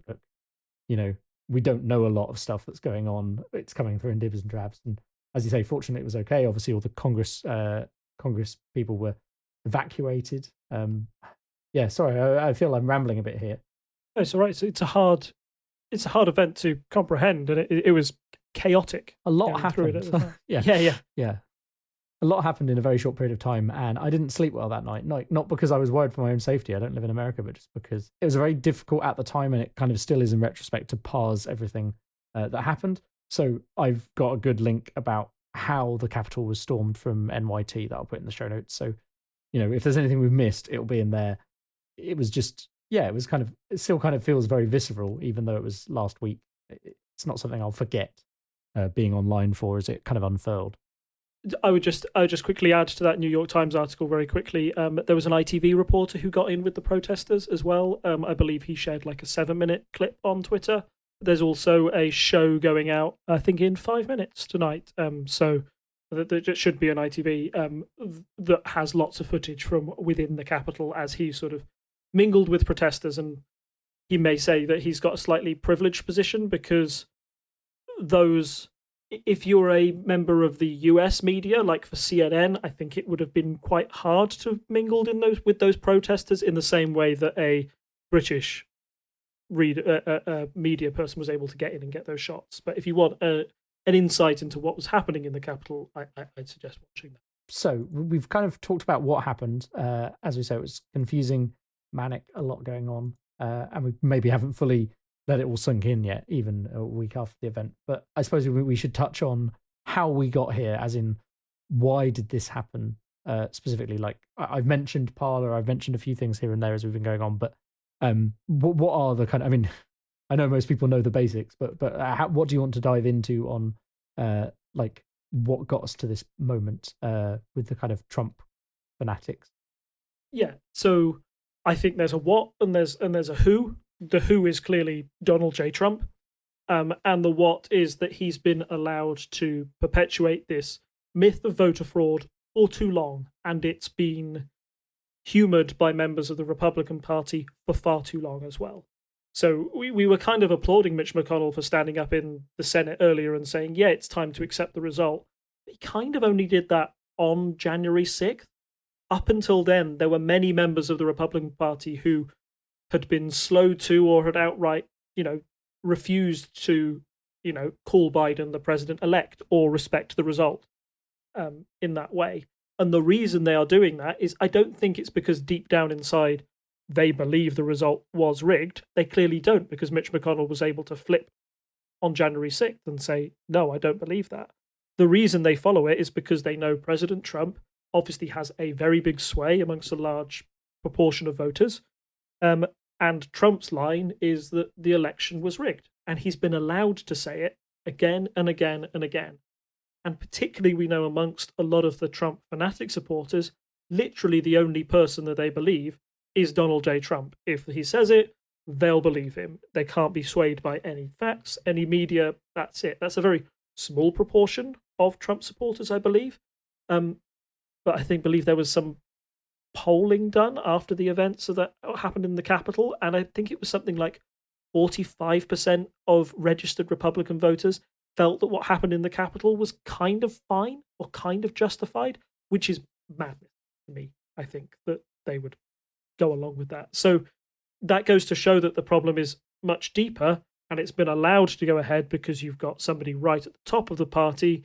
we don't know a lot of stuff that's going on. It's coming through in dibs and drabs. And as you say, fortunately it was okay. Obviously all the Congress people were evacuated. Sorry, I feel I'm rambling a bit here. No, it's all right. So it's a hard event to comprehend, and it was chaotic. A lot happened. Yeah. A lot happened in a very short period of time, and I didn't sleep well that night. Not because I was worried for my own safety. I don't live in America, but just because it was very difficult at the time, and it kind of still is in retrospect, to parse everything that happened. So I've got a good link about how the Capitol was stormed from NYT that I'll put in the show notes. So, if there's anything we've missed, it'll be in there. It was just, it still kind of feels very visceral, even though it was last week. It's not something I'll forget being online for as it kind of unfurled. I would just quickly add to that New York Times article very quickly. There was an ITV reporter who got in with the protesters as well. I believe he shared like a 7-minute clip on Twitter. There's also a show going out, I think, in 5 minutes tonight. So that should be on ITV that has lots of footage from within the Capitol as he sort of mingled with protesters. And he may say that he's got a slightly privileged position because if you're a member of the US media, like for CNN, I think it would have been quite hard to have mingled with those protesters in the same way that a British media person was able to get in and get those shots. But if you want an insight into what was happening in the capital, I'd suggest watching that. So we've kind of talked about what happened. As we say, it was confusing, manic, a lot going on, and we maybe haven't fully let it all sink in yet, even a week after the event. But I suppose we should touch on how we got here, as in why did this happen specifically? Like I've mentioned Parler, I've mentioned a few things here and there as we've been going on, but what are the kind of, I mean, I know most people know the basics, but what do you want to dive into on like what got us to this moment with the kind of Trump fanatics? Yeah, so I think there's a what and there's a who. The who is clearly Donald J. Trump, and the what is that he's been allowed to perpetuate this myth of voter fraud for too long, and it's been humoured by members of the Republican Party for far too long as well. So we were kind of applauding Mitch McConnell for standing up in the Senate earlier and saying, yeah, it's time to accept the result. He kind of only did that on January 6th. Up until then, there were many members of the Republican Party who had been slow to or had outright, refused to, call Biden the president-elect or respect the result in that way. And the reason they are doing that is I don't think it's because deep down inside they believe the result was rigged. They clearly don't, because Mitch McConnell was able to flip on January 6th and say, no, I don't believe that. The reason they follow it is because they know President Trump obviously has a very big sway amongst a large proportion of voters. And Trump's line is that the election was rigged. And he's been allowed to say it again and again and again. And particularly, we know amongst a lot of the Trump fanatic supporters, literally the only person that they believe is Donald J. Trump. If he says it, they'll believe him. They can't be swayed by any facts, any media. That's it. That's a very small proportion of Trump supporters, I believe. But I believe there was some polling done after the events that happened in the Capitol, and I think it was something like 45% of registered Republican voters felt that what happened in the Capitol was kind of fine or kind of justified, which is madness to me. I think that they would go along with that. So that goes to show that the problem is much deeper, and it's been allowed to go ahead because you've got somebody right at the top of the party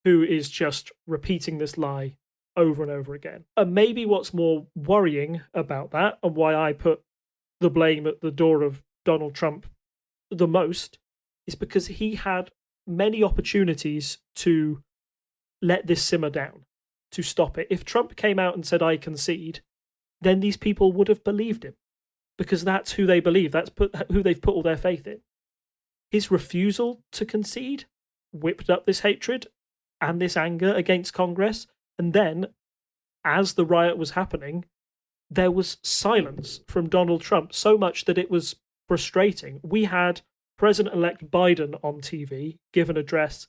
who is just repeating this lie over and over again. And maybe what's more worrying about that, and why I put the blame at the door of Donald Trump the most, is because he had many opportunities to let this simmer down, to stop it. If Trump came out and said, I concede, then these people would have believed him, because that's who they believe. That's who they've put all their faith in. His refusal to concede whipped up this hatred and this anger against Congress. And then, as the riot was happening, there was silence from Donald Trump, so much that it was frustrating. We had President-elect Biden on TV give an address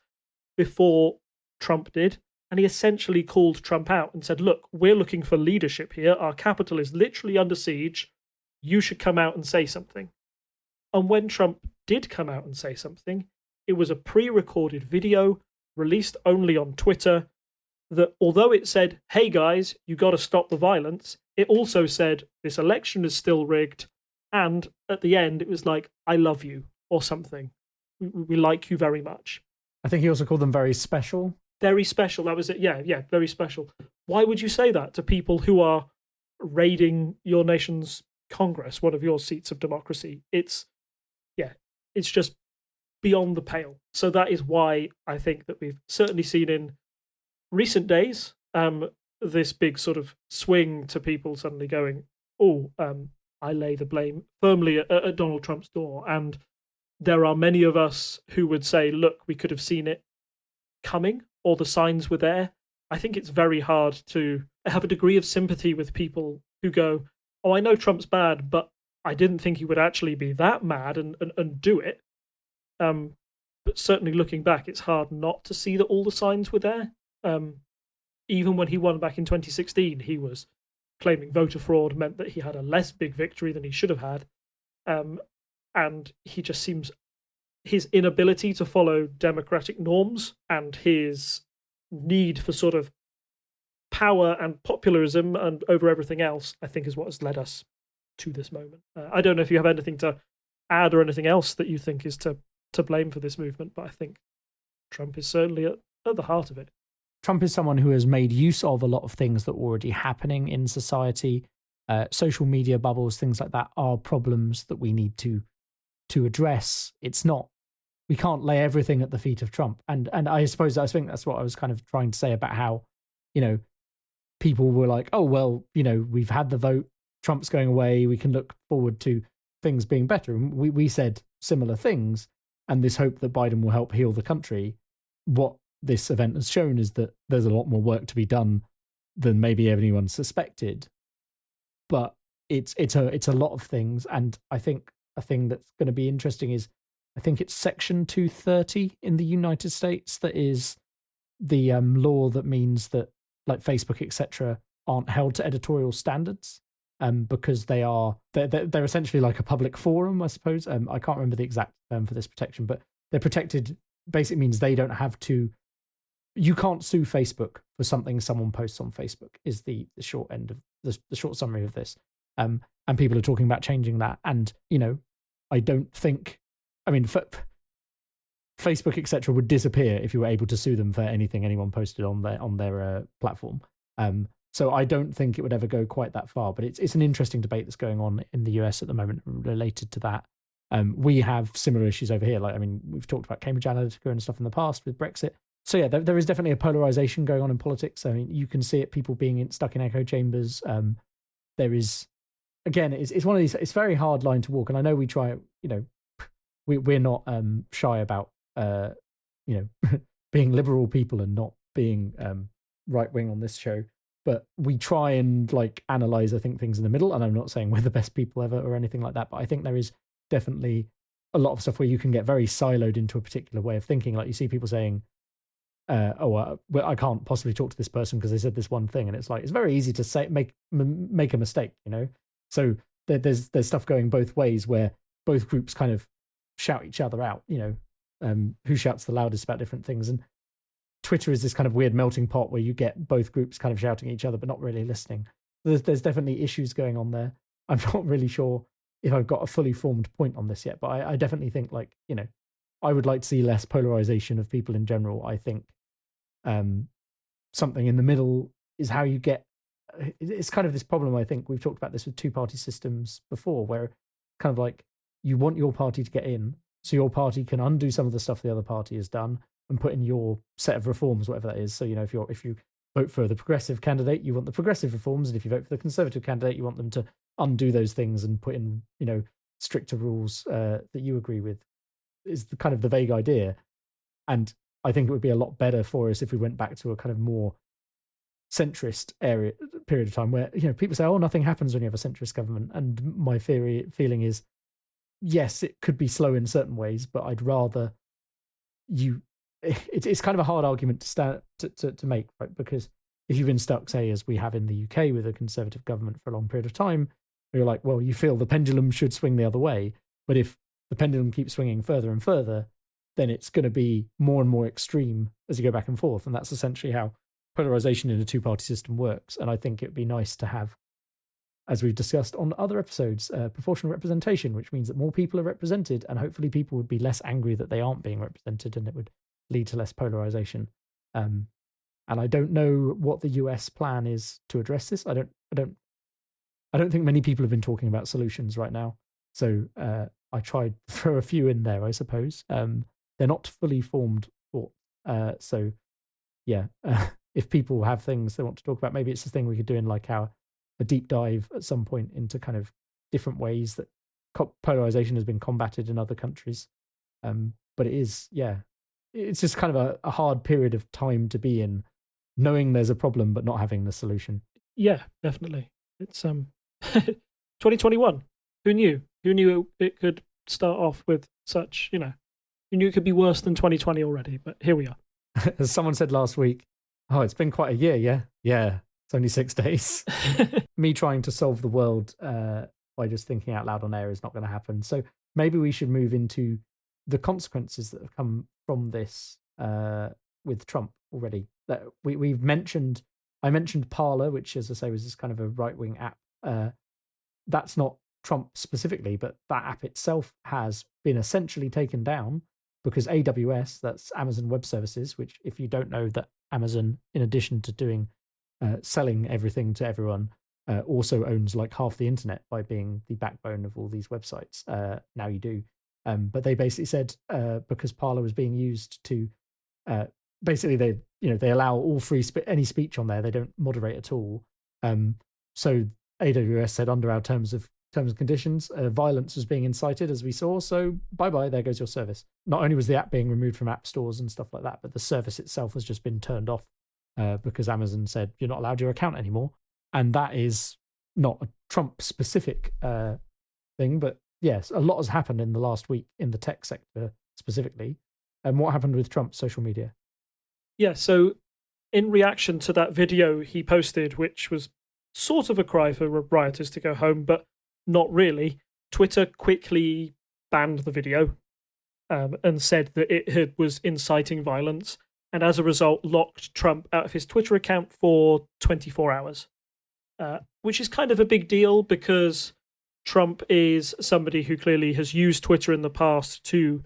before Trump did, and he essentially called Trump out and said, look, we're looking for leadership here. Our capital is literally under siege. You should come out and say something. And when Trump did come out and say something, it was a pre-recorded video released only on Twitter that, although it said, hey guys, you got to stop the violence, it also said this election is still rigged. And at the end, it was like, I love you, or something. We like you very much. I think he also called them very special. Very special. That was it. Yeah, very special. Why would you say that to people who are raiding your nation's Congress, one of your seats of democracy? It's just beyond the pale. So that is why I think that we've certainly seen in recent days this big sort of swing to people suddenly going, I lay the blame firmly at Donald Trump's door. And there are many of us who would say, look, we could have seen it coming, or the signs were there. I think it's very hard to have a degree of sympathy with people who go, oh, I know Trump's bad, but I didn't think he would actually be that mad and do it. But certainly looking back, it's hard not to see that all the signs were there. Even when he won back in 2016, he was claiming voter fraud meant that he had a less big victory than he should have had. And he just seems, his inability to follow democratic norms and his need for sort of power and popularism and over everything else, I think, is what has led us to this moment. I don't know if you have anything to add or anything else that you think is to blame for this movement, but I think Trump is certainly at the heart of it. Trump is someone who has made use of a lot of things that were already happening in society. Social media bubbles, things like that, are problems that we need to address. It's not, we can't lay everything at the feet of Trump. And I think that's what I was kind of trying to say about how, people were like, oh, well, we've had the vote, Trump's going away, we can look forward to things being better. And we said similar things, and this hope that Biden will help heal the country. What this event has shown is that there's a lot more work to be done than maybe anyone suspected. But it's a lot of things, and I think a thing that's going to be interesting is, I think it's Section 230 in the United States that is the law that means that like Facebook, etc., aren't held to editorial standards, because they're essentially like a public forum, I suppose. I can't remember the exact term for this protection, but they're protected. Basically means they don't have to. You can't sue Facebook for something someone posts on Facebook. Is the short end of the short summary of this. And people are talking about changing that. And I don't think. I mean, Facebook, etc., would disappear if you were able to sue them for anything anyone posted on their platform. So I don't think it would ever go quite that far. But it's an interesting debate that's going on in the US at the moment related to that. We have similar issues over here. We've talked about Cambridge Analytica and stuff in the past with Brexit. So yeah, there is definitely a polarization going on in politics. I mean, you can see it, people being stuck in echo chambers. There is, again, it's one of these. It's a very hard line to walk, and I know we try. We're not shy about being liberal people and not being right wing on this show. But we try and analyze, I think, things in the middle. And I'm not saying we're the best people ever or anything like that, but I think there is definitely a lot of stuff where you can get very siloed into a particular way of thinking. Like you see people saying, well, I can't possibly talk to this person because they said this one thing, and it's very easy to say make a mistake, So there's stuff going both ways where both groups kind of shout each other out, who shouts the loudest about different things. And Twitter is this kind of weird melting pot where you get both groups kind of shouting at each other but not really listening. There's definitely issues going on there. I'm not really sure if I've got a fully formed point on this yet, but I definitely think I would like to see less polarization of people in general. I think something in the middle is how you get. It's kind of this problem. I think we've talked about this with two-party systems before, where kind of you want your party to get in, so your party can undo some of the stuff the other party has done and put in your set of reforms, whatever that is. So if you vote for the progressive candidate, you want the progressive reforms, and if you vote for the conservative candidate, you want them to undo those things and put in stricter rules that you agree with. Is the kind of the vague idea. And I think it would be a lot better for us if we went back to a kind of more centrist period of time where people say, oh, nothing happens when you have a centrist government. And my feeling is, yes, it could be slow in certain ways, but I'd rather it's kind of a hard argument to make, right? Because if you've been stuck, say, as we have in the UK with a conservative government for a long period of time, you're like, well, you feel the pendulum should swing the other way. But if the pendulum keeps swinging further and further, then it's going to be more and more extreme as you go back and forth. And that's essentially how polarization in a two-party system works. And I think it would be nice to have, as we've discussed on other episodes, proportional representation, which means that more people are represented, and hopefully people would be less angry that they aren't being represented, and it would lead to less polarization. And I don't know what the US plan is to address this. I don't think many people have been talking about solutions right now. So I tried to throw a few in there, I suppose. They're not fully formed thoughts. So yeah, if people have things they want to talk about, maybe it's a thing we could do in a deep dive at some point into kind of different ways that polarization has been combated in other countries. But it is, it's just kind of a hard period of time to be in, knowing there's a problem but not having the solution. Yeah, definitely. It's 2021. Who knew? Who knew it could start off with such, who knew it could be worse than 2020 already, but here we are. As someone said last week, oh, it's been quite a year, yeah? Yeah, it's only 6 days. Me trying to solve the world by just thinking out loud on air is not going to happen. So maybe we should move into the consequences that have come from this with Trump already. That I mentioned Parler, which, as I say, was this kind of a right-wing app. That's not Trump specifically, but that app itself has been essentially taken down because AWS, that's Amazon Web Services, which if you don't know, that Amazon, in addition to doing selling everything to everyone, also owns like half the internet by being the backbone of all these websites. Now you do. But they basically said because Parler was being used to basically they allow all free any speech on there. They don't moderate at all. So AWS said under our terms and conditions, violence was being incited, as we saw. So bye, there goes your service. Not only was the app being removed from app stores and stuff like that, but the service itself has just been turned off because Amazon said you're not allowed your account anymore. And that is not a Trump-specific thing, but yes, a lot has happened in the last week in the tech sector specifically. And what happened with Trump's social media? Yeah, so in reaction to that video he posted, which was sort of a cry for rioters to go home, but not really, Twitter quickly banned the video and said that it was inciting violence, and as a result locked Trump out of his Twitter account for 24 hours, which is kind of a big deal because Trump is somebody who clearly has used Twitter in the past to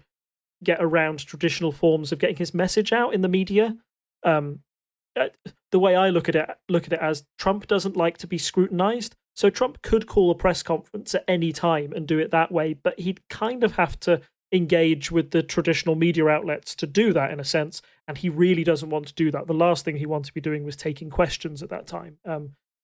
get around traditional forms of getting his message out in the media. The way I look at it as Trump doesn't like to be scrutinized. So Trump could call a press conference at any time and do it that way, but he'd kind of have to engage with the traditional media outlets to do that in a sense, and he really doesn't want to do that. The last thing he wanted to be doing was taking questions at that time.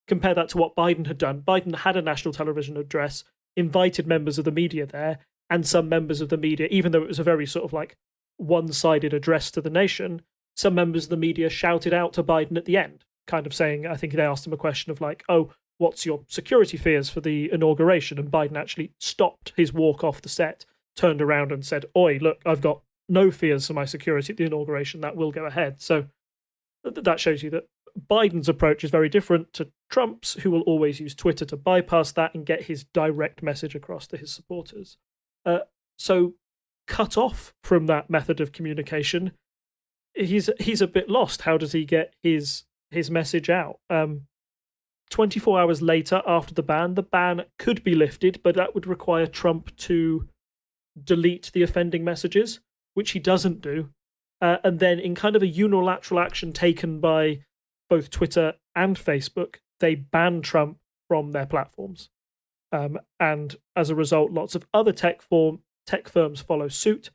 Compare that to what Biden had done. Biden had a national television address, invited members of the media there, and some members of the media, even though it was a very sort of like one-sided address to the nation, some members of the media shouted out to Biden at the end, kind of saying, I think they asked him a question of like, oh, what's your security fears for the inauguration? And Biden actually stopped his walk off the set, turned around and said, oi, look, I've got no fears for my security at the inauguration. That will go ahead. So that shows you that Biden's approach is very different to Trump's, who will always use Twitter to bypass that and get his direct message across to his supporters. So cut off from that method of communication, he's a bit lost. How does he get his message out? 24 hours later, after the ban could be lifted, but that would require Trump to delete the offending messages, which he doesn't do. And then in kind of a unilateral action taken by both Twitter and Facebook, they ban Trump from their platforms. And as a result, lots of other tech firms follow suit.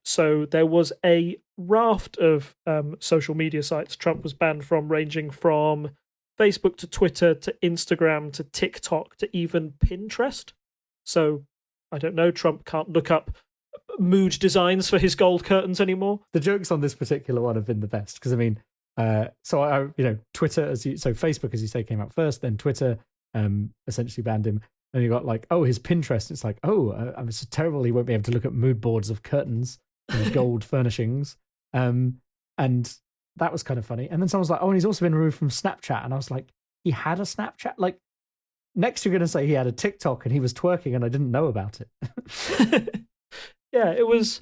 So there was a raft of social media sites Trump was banned from, ranging from Facebook to Twitter to Instagram to TikTok to even Pinterest. So I don't know, Trump can't look up mood designs for his gold curtains anymore. The jokes on this particular one have been the best because I mean, Twitter, Facebook, as you say, came out first, then Twitter essentially banned him. And you got like, oh, his Pinterest. It's like, oh, I'm so terrible. He won't be able to look at mood boards of curtains and gold furnishings. And that was kind of funny. And then someone's like, oh, and he's also been removed from Snapchat. And I was like, he had a Snapchat? Like, next you're going to say he had a TikTok and he was twerking and I didn't know about it. Yeah, it was.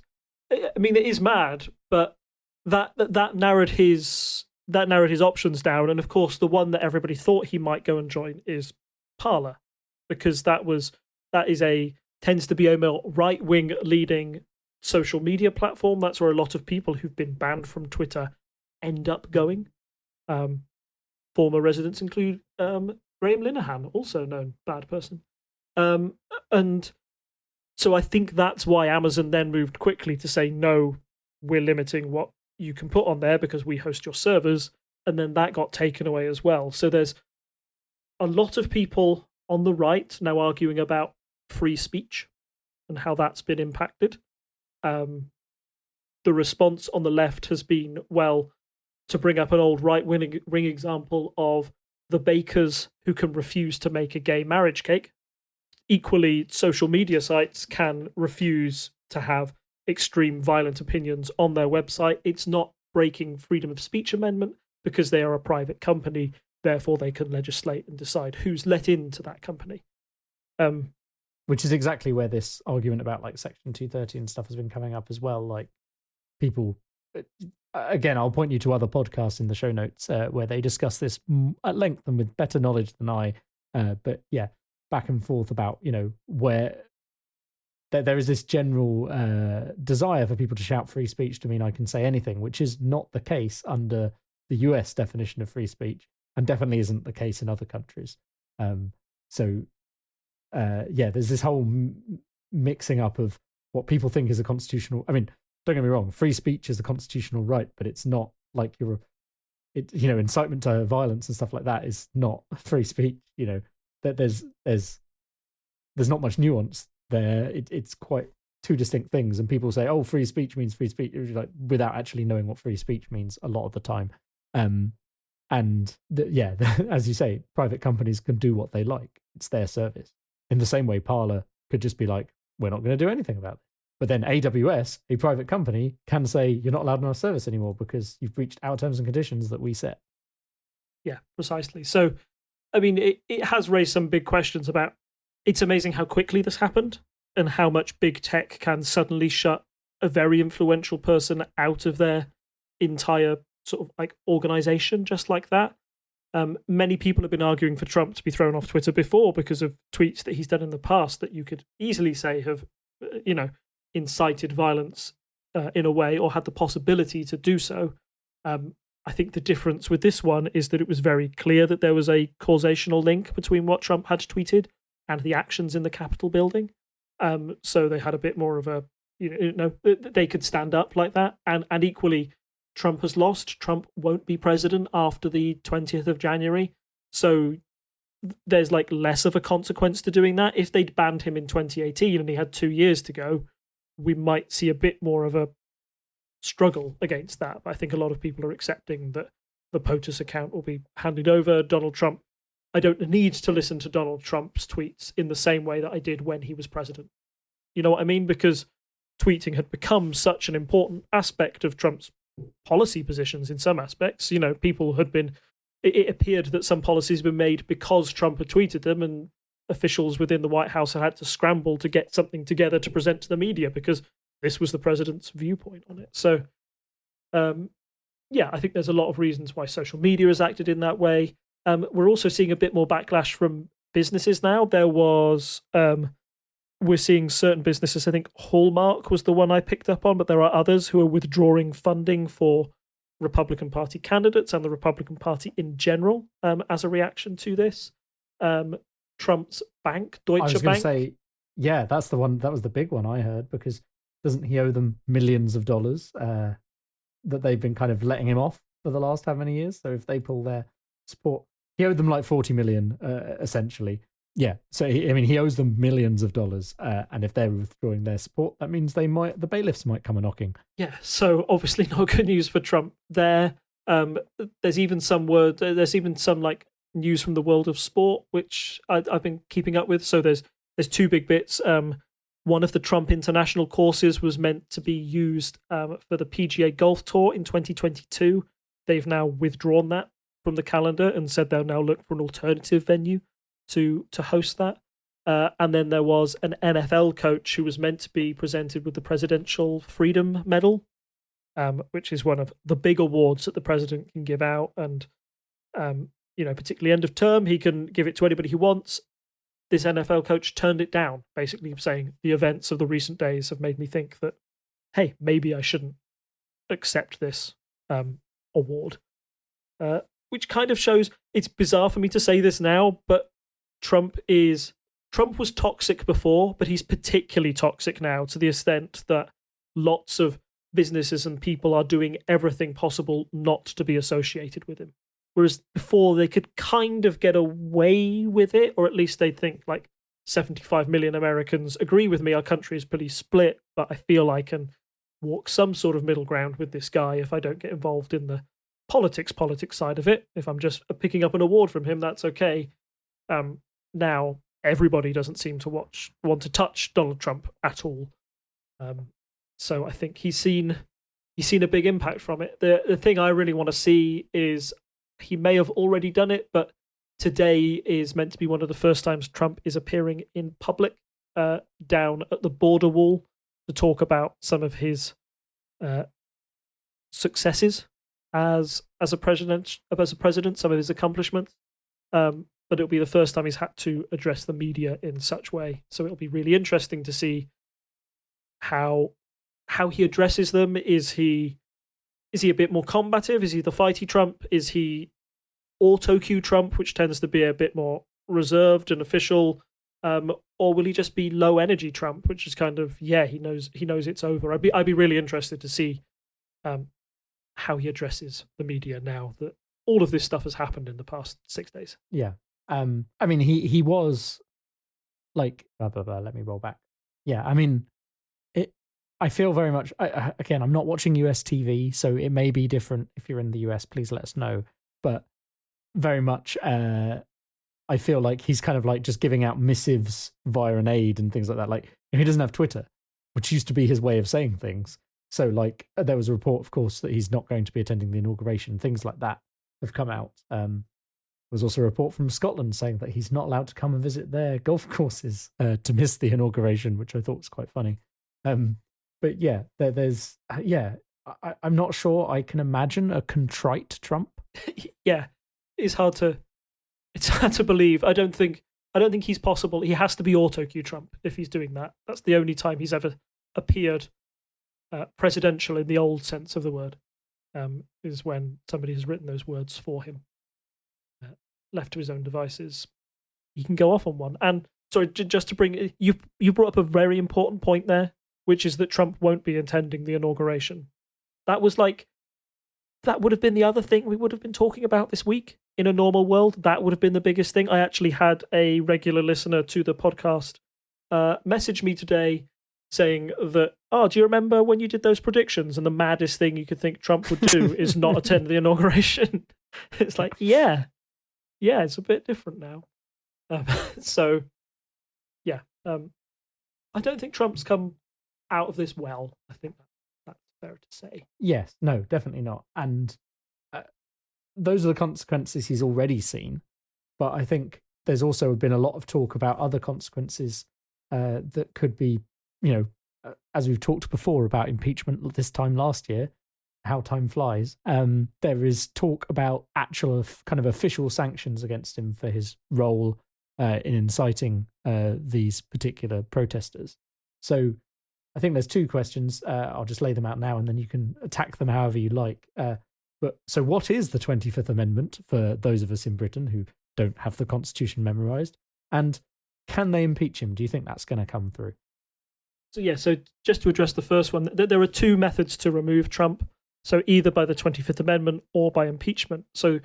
I mean, it is mad, but that narrowed his options down. And of course, the one that everybody thought he might go and join is Parler, because tends to be a more right-wing leading social media platform. That's where a lot of people who've been banned from Twitter end up going. Former residents include Graham Linehan, also known bad person. And so I think that's why Amazon then moved quickly to say, no, we're limiting what you can put on there because we host your servers. And then that got taken away as well. So there's a lot of people on the right now arguing about free speech and how that's been impacted. The response on the left has been, well, to bring up an old right-wing example of the bakers who can refuse to make a gay marriage cake. Equally, social media sites can refuse to have extreme violent opinions on their website. It's not breaking freedom of speech amendment because they are a private company. Therefore, they can legislate and decide who's let into that company. Which is exactly where this argument about like Section 230 and stuff has been coming up as well. Like people, again, I'll point you to other podcasts in the show notes where they discuss this at length and with better knowledge than I. But yeah, back and forth about, where there is this general desire for people to shout free speech to mean I can say anything, which is not the case under the US definition of free speech, and definitely isn't the case in other countries. There's this whole mixing up of what people think is a constitutional. I mean, don't get me wrong, free speech is a constitutional right, but it's not like incitement to violence and stuff like that is not free speech. That there's not much nuance there. It's quite two distinct things, and people say, "Oh, free speech means free speech," like without actually knowing what free speech means a lot of the time. As you say, private companies can do what they like. It's their service. In the same way, Parler could just be like, "We're not going to do anything about it." But then AWS, a private company, can say, "You're not allowed on our service anymore because you've breached our terms and conditions that we set." Yeah, precisely. So, I mean, it has raised some big questions about. It's amazing how quickly this happened and how much big tech can suddenly shut a very influential person out of their entire sort of like organization just like that. Many people have been arguing for Trump to be thrown off Twitter before because of tweets that he's done in the past that you could easily say have, incited violence in a way or had the possibility to do so. I think the difference with this one is that it was very clear that there was a causational link between what Trump had tweeted and the actions in the Capitol building. So they had a bit more of a, they could stand up like that. And equally, Trump has lost. Trump won't be president after the 20th of January. So there's like less of a consequence to doing that. If they'd banned him in 2018 and he had 2 years to go, we might see a bit more of a struggle against that. But I think a lot of people are accepting that the POTUS account will be handed over. Donald Trump, I don't need to listen to Donald Trump's tweets in the same way that I did when he was president. You know what I mean? Because tweeting had become such an important aspect of Trump's policy positions in some aspects. People had been, it appeared that some policies were made because Trump had tweeted them, and officials within the White House had to scramble to get something together to present to the media because this was the president's viewpoint on it. So, I think there's a lot of reasons why social media has acted in that way. We're also seeing a bit more backlash from businesses now. We're seeing certain businesses, I think Hallmark was the one I picked up on, but there are others who are withdrawing funding for Republican Party candidates and the Republican Party in general as a reaction to this. Trump's bank, Deutsche Bank. I was going to say, yeah, that's the one. That was the big one I heard, because doesn't he owe them millions of dollars that they've been kind of letting him off for the last how many years? So if they pull their support, he owed them like 40 million essentially. Yeah, so he owes them millions of dollars, and if they're withdrawing their support, that means the bailiffs might come a knocking. Yeah, so obviously not good news for Trump there. There's even some like news from the world of sport, which I've been keeping up with. So there's two big bits. One of the Trump International courses was meant to be used for the PGA Golf Tour in 2022. They've now withdrawn that from the calendar and said they'll now look for an alternative venue to host that. And then there was an NFL coach who was meant to be presented with the Presidential Freedom Medal, which is one of the big awards that the president can give out. And, particularly end of term, he can give it to anybody he wants. This NFL coach turned it down, basically saying the events of the recent days have made me think that, hey, maybe I shouldn't accept this award. Which kind of shows, it's bizarre for me to say this now, but Trump was toxic before, but he's particularly toxic now to the extent that lots of businesses and people are doing everything possible not to be associated with him. Whereas before they could kind of get away with it, or at least they'd think like 75 million Americans agree with me, our country is pretty split, but I feel I can walk some sort of middle ground with this guy if I don't get involved in the politics side of it. If I'm just picking up an award from him, that's okay. Now everybody doesn't seem to want to touch Donald Trump at all. So I think he's seen a big impact from it. The thing I really want to see is, he may have already done it, but today is meant to be one of the first times Trump is appearing in public down at the border wall to talk about some of his successes as a president, some of his accomplishments. but it'll be the first time he's had to address the media in such way. So it'll be really interesting to see how he addresses them. Is he a bit more combative? Is he the fighty Trump? Is he auto cue Trump, which tends to be a bit more reserved and official? Or will he just be low energy Trump, which is kind of, he knows it's over. I'd be really interested to see how he addresses the media now that all of this stuff has happened in the past 6 days. Yeah. I mean, he was like, let me roll back. Yeah, I mean, I feel very much, again, I'm not watching US TV, so it may be different. If you're in the US, please let us know. But very much, I feel like he's kind of like just giving out missives via an aide and things like that. Like, he doesn't have Twitter, which used to be his way of saying things. So, like, there was a report, of course, that he's not going to be attending the inauguration. Things like that have come out. There was also a report from Scotland saying that he's not allowed to come and visit their golf courses to miss the inauguration, which I thought was quite funny. But yeah, there's I'm not sure I can imagine a contrite Trump. Yeah, it's hard to believe. I don't think he's possible. He has to be auto cue Trump if he's doing that. That's the only time he's ever appeared presidential in the old sense of the word. Is when somebody has written those words for him. Left to his own devices, he can go off on one. And sorry, just to bring you brought up a very important point there, which is that Trump won't be attending the inauguration. That would have been the other thing we would have been talking about this week. In a normal world, that would have been the biggest thing. I actually had a regular listener to the podcast message me today saying that, do you remember when you did those predictions? And the maddest thing you could think Trump would do is not attend the inauguration. It's like, yeah, it's a bit different now. So, yeah, I don't think Trump's come out of this well. I think that's fair to say. Yes, no, definitely not. And those are the consequences he's already seen. But I think there's also been a lot of talk about other consequences that could be, as we've talked before about impeachment this time last year, how time flies. There is talk about actual kind of official sanctions against him for his role in inciting these particular protesters. So I think there's two questions. I'll just lay them out now, and then you can attack them however you like. So what is the 25th Amendment for those of us in Britain who don't have the Constitution memorized? And can they impeach him? Do you think that's going to come through? So just to address the first one, there are two methods to remove Trump. So either by the 25th Amendment or by impeachment. So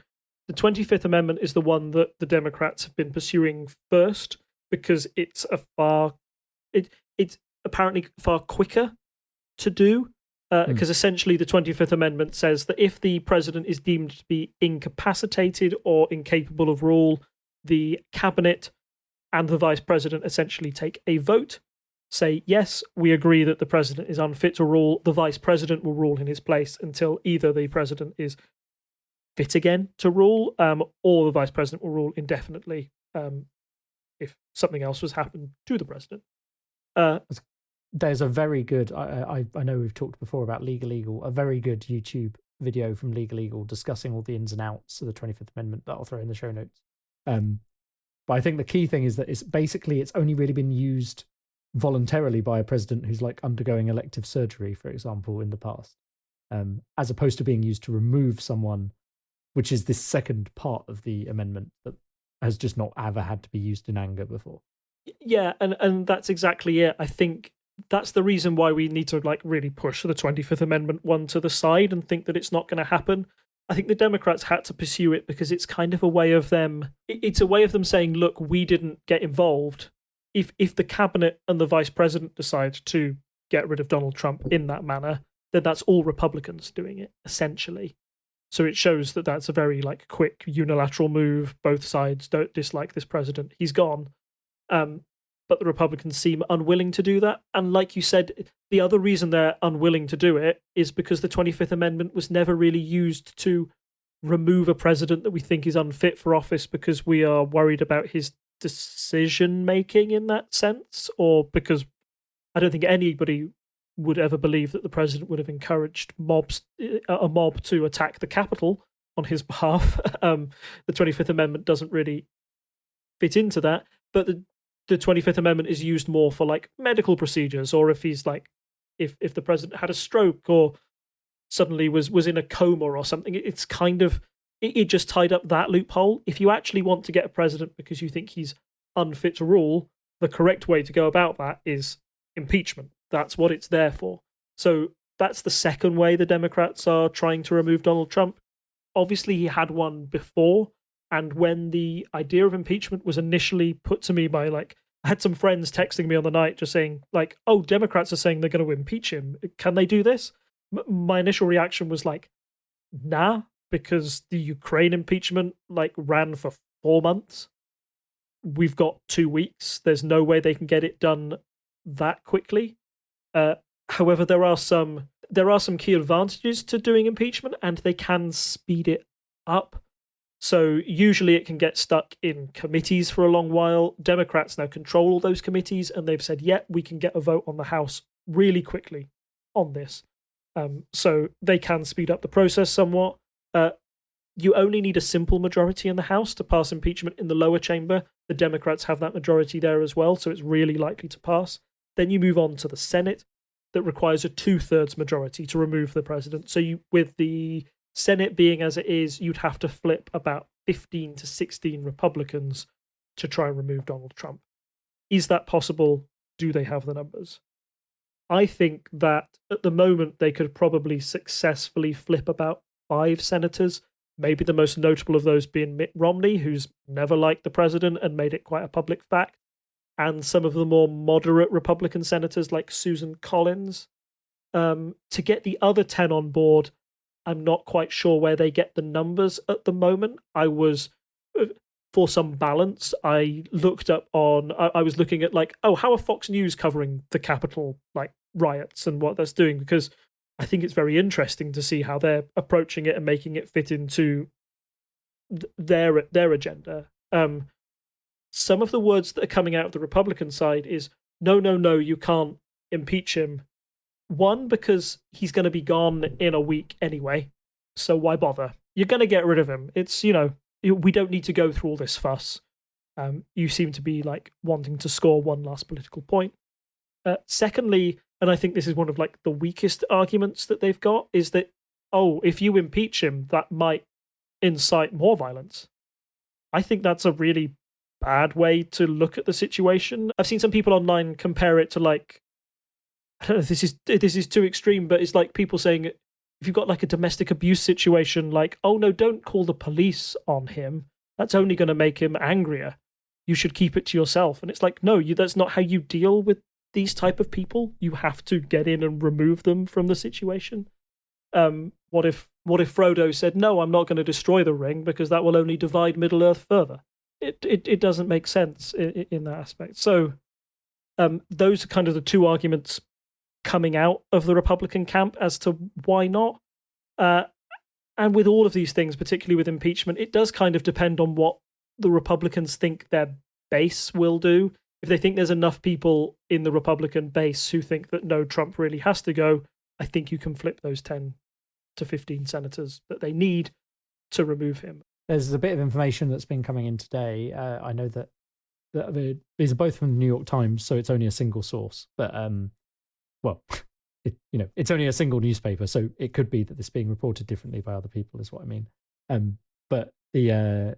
the 25th Amendment is the one that the Democrats have been pursuing first because it's it's apparently far quicker to do. Because essentially the 25th Amendment says that if the president is deemed to be incapacitated or incapable of rule, the cabinet and the vice president essentially take a vote, say, yes, we agree that the president is unfit to rule. The vice president will rule in his place until either the president is fit again to rule, or the vice president will rule indefinitely if something else was happened to the president. There's a very good, I know we've talked before about Legal Eagle, a very good YouTube video from Legal Eagle discussing all the ins and outs of the 25th Amendment that I'll throw in the show notes. But I think the key thing is that it's only really been used voluntarily by a president who's like undergoing elective surgery, for example, in the past, as opposed to being used to remove someone, which is this second part of the amendment that has just not ever had to be used in anger before. Yeah, and that's exactly it. I think that's the reason why we need to like really push the 25th Amendment one to the side and think that it's not going to happen. I think the Democrats had to pursue it because it's kind of a way of them. It's a way of them saying, look, we didn't get involved. If the cabinet and the vice president decide to get rid of Donald Trump in that manner, then that's all Republicans doing it, essentially. So it shows that that's a very like quick unilateral move. Both sides don't dislike this president. He's gone. But the Republicans seem unwilling to do that. And like you said, the other reason they're unwilling to do it is because the 25th Amendment was never really used to remove a president that we think is unfit for office because we are worried about his decision-making in that sense, or because I don't think anybody would ever believe that the president would have encouraged a mob to attack the Capitol on his behalf. The 25th Amendment doesn't really fit into that. But the 25th Amendment is used more for like medical procedures, or if he's like, if the president had a stroke or suddenly was in a coma or something. It's kind of, it just tied up that loophole. If you actually want to get a president because you think he's unfit to rule, the correct way to go about that is impeachment. That's what it's there for. So that's the second way the Democrats are trying to remove Donald Trump. Obviously, he had one before. And when the idea of impeachment was initially put to me by, like, I had some friends texting me on the night just saying, like, oh, Democrats are saying they're going to impeach him. Can they do this? My initial reaction was like, nah, because the Ukraine impeachment, like, ran for 4 months. We've got 2 weeks. There's no way they can get it done that quickly. However, there are some key advantages to doing impeachment, and they can speed it up. So usually it can get stuck in committees for a long while. Democrats now control all those committees, and they've said, yeah, we can get a vote on the House really quickly on this. So they can speed up the process somewhat. You only need a simple majority in the House to pass impeachment in the lower chamber. The Democrats have that majority there as well, so it's really likely to pass. Then you move on to the Senate, that requires a 2/3 majority to remove the president. So you, with the Senate being as it is, you'd have to flip about 15 to 16 Republicans to try and remove Donald Trump. Is that possible? Do they have the numbers? I think that at the moment they could probably successfully flip about 5 senators, maybe the most notable of those being Mitt Romney, who's never liked the president and made it quite a public fact, and some of the more moderate Republican senators like Susan Collins. To get the other 10 on board, I'm not quite sure where they get the numbers at the moment. I was, for some balance, I looked up on, I was looking at like, oh, how are Fox News covering the Capitol like riots and what that's doing? Because I think it's very interesting to see how they're approaching it and making it fit into their agenda. Some of the words that are coming out of the Republican side is, no, you can't impeach him. One, because he's going to be gone in a week anyway, so why bother? You're going to get rid of him. It's, we don't need to go through all this fuss. You seem to be like wanting to score one last political point. Secondly, and I think this is one of like the weakest arguments that they've got, is that, oh, if you impeach him, that might incite more violence. I think that's a really bad way to look at the situation. I've seen some people online compare it to like, I don't know if this is too extreme, but it's like people saying, if you've got like a domestic abuse situation, like, oh no, don't call the police on him. That's only going to make him angrier. You should keep it to yourself. And it's like, no, that's not how you deal with these type of people. You have to get in and remove them from the situation. What if Frodo said, no, I'm not going to destroy the ring because that will only divide Middle Earth further? It doesn't make sense in that aspect. So those are kind of the two arguments coming out of the Republican camp as to why not. And with all of these things, particularly with impeachment, it does kind of depend on what the Republicans think their base will do. If they think there's enough people in the Republican base who think that no, Trump really has to go, I think you can flip those 10 to 15 senators that they need to remove him. There's a bit of information that's been coming in today. I know that these are both from the New York Times, so it's only a single source. But it's only a single newspaper, so it could be that this is being reported differently by other people, is what I mean. But there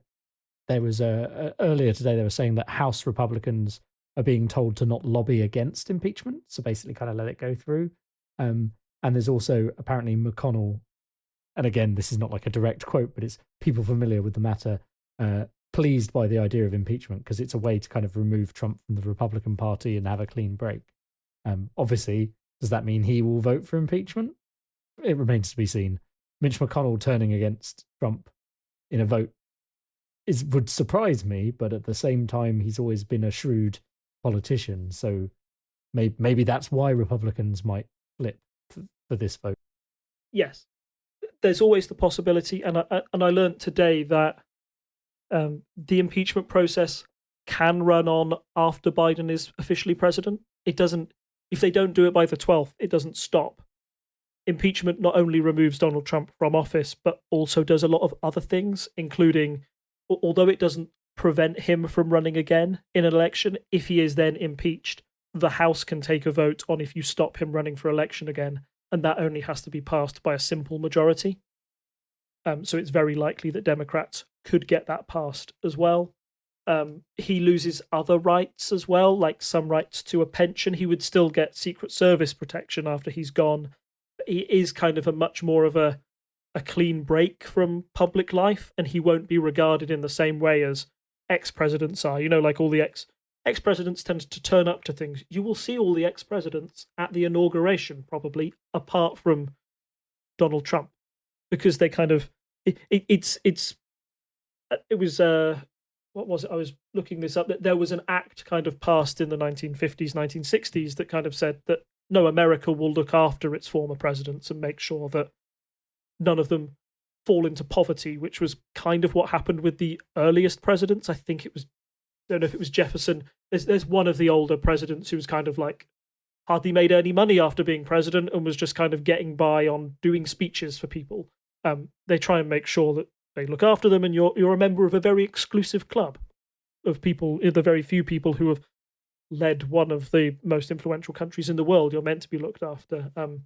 was earlier today they were saying that House Republicans are being told to not lobby against impeachment, so basically kind of let it go through. And there's also apparently McConnell, and again, this is not like a direct quote, but it's people familiar with the matter, pleased by the idea of impeachment because it's a way to kind of remove Trump from the Republican Party and have a clean break. Obviously, does that mean he will vote for impeachment? It remains to be seen. Mitch McConnell turning against Trump in a vote would surprise me, but at the same time, he's always been a shrewd politician. So maybe that's why Republicans might flip for this vote. Yes, there's always the possibility, and I learned today that the impeachment process can run on after Biden is officially president. It doesn't. If they don't do it by the 12th, it doesn't stop. Impeachment not only removes Donald Trump from office, but also does a lot of other things, including, although it doesn't prevent him from running again in an election. If he is then impeached, the House can take a vote on if you stop him running for election again, and that only has to be passed by a simple majority. So it's very likely that Democrats could get that passed as well. He loses other rights as well, like some rights to a pension. He would still get Secret Service protection after he's gone. He is kind of a much more of a clean break from public life, and he won't be regarded in the same way as ex-presidents are. Like all the ex-presidents tend to turn up to things. You will see all the ex-presidents at the inauguration, probably, apart from Donald Trump, because they kind of it was what was it? I was looking this up, that there was an act kind of passed in the 1950s, 1960s that kind of said that no, America will look after its former presidents and make sure that none of them fall into poverty, which was kind of what happened with the earliest presidents. I think it was, I don't know if it was Jefferson. There's one of the older presidents who was kind of like hardly made any money after being president and was just kind of getting by on doing speeches for people. They try and make sure that they look after them, and you're a member of a very exclusive club of people, the very few people who have led one of the most influential countries in the world. You're meant to be looked after. To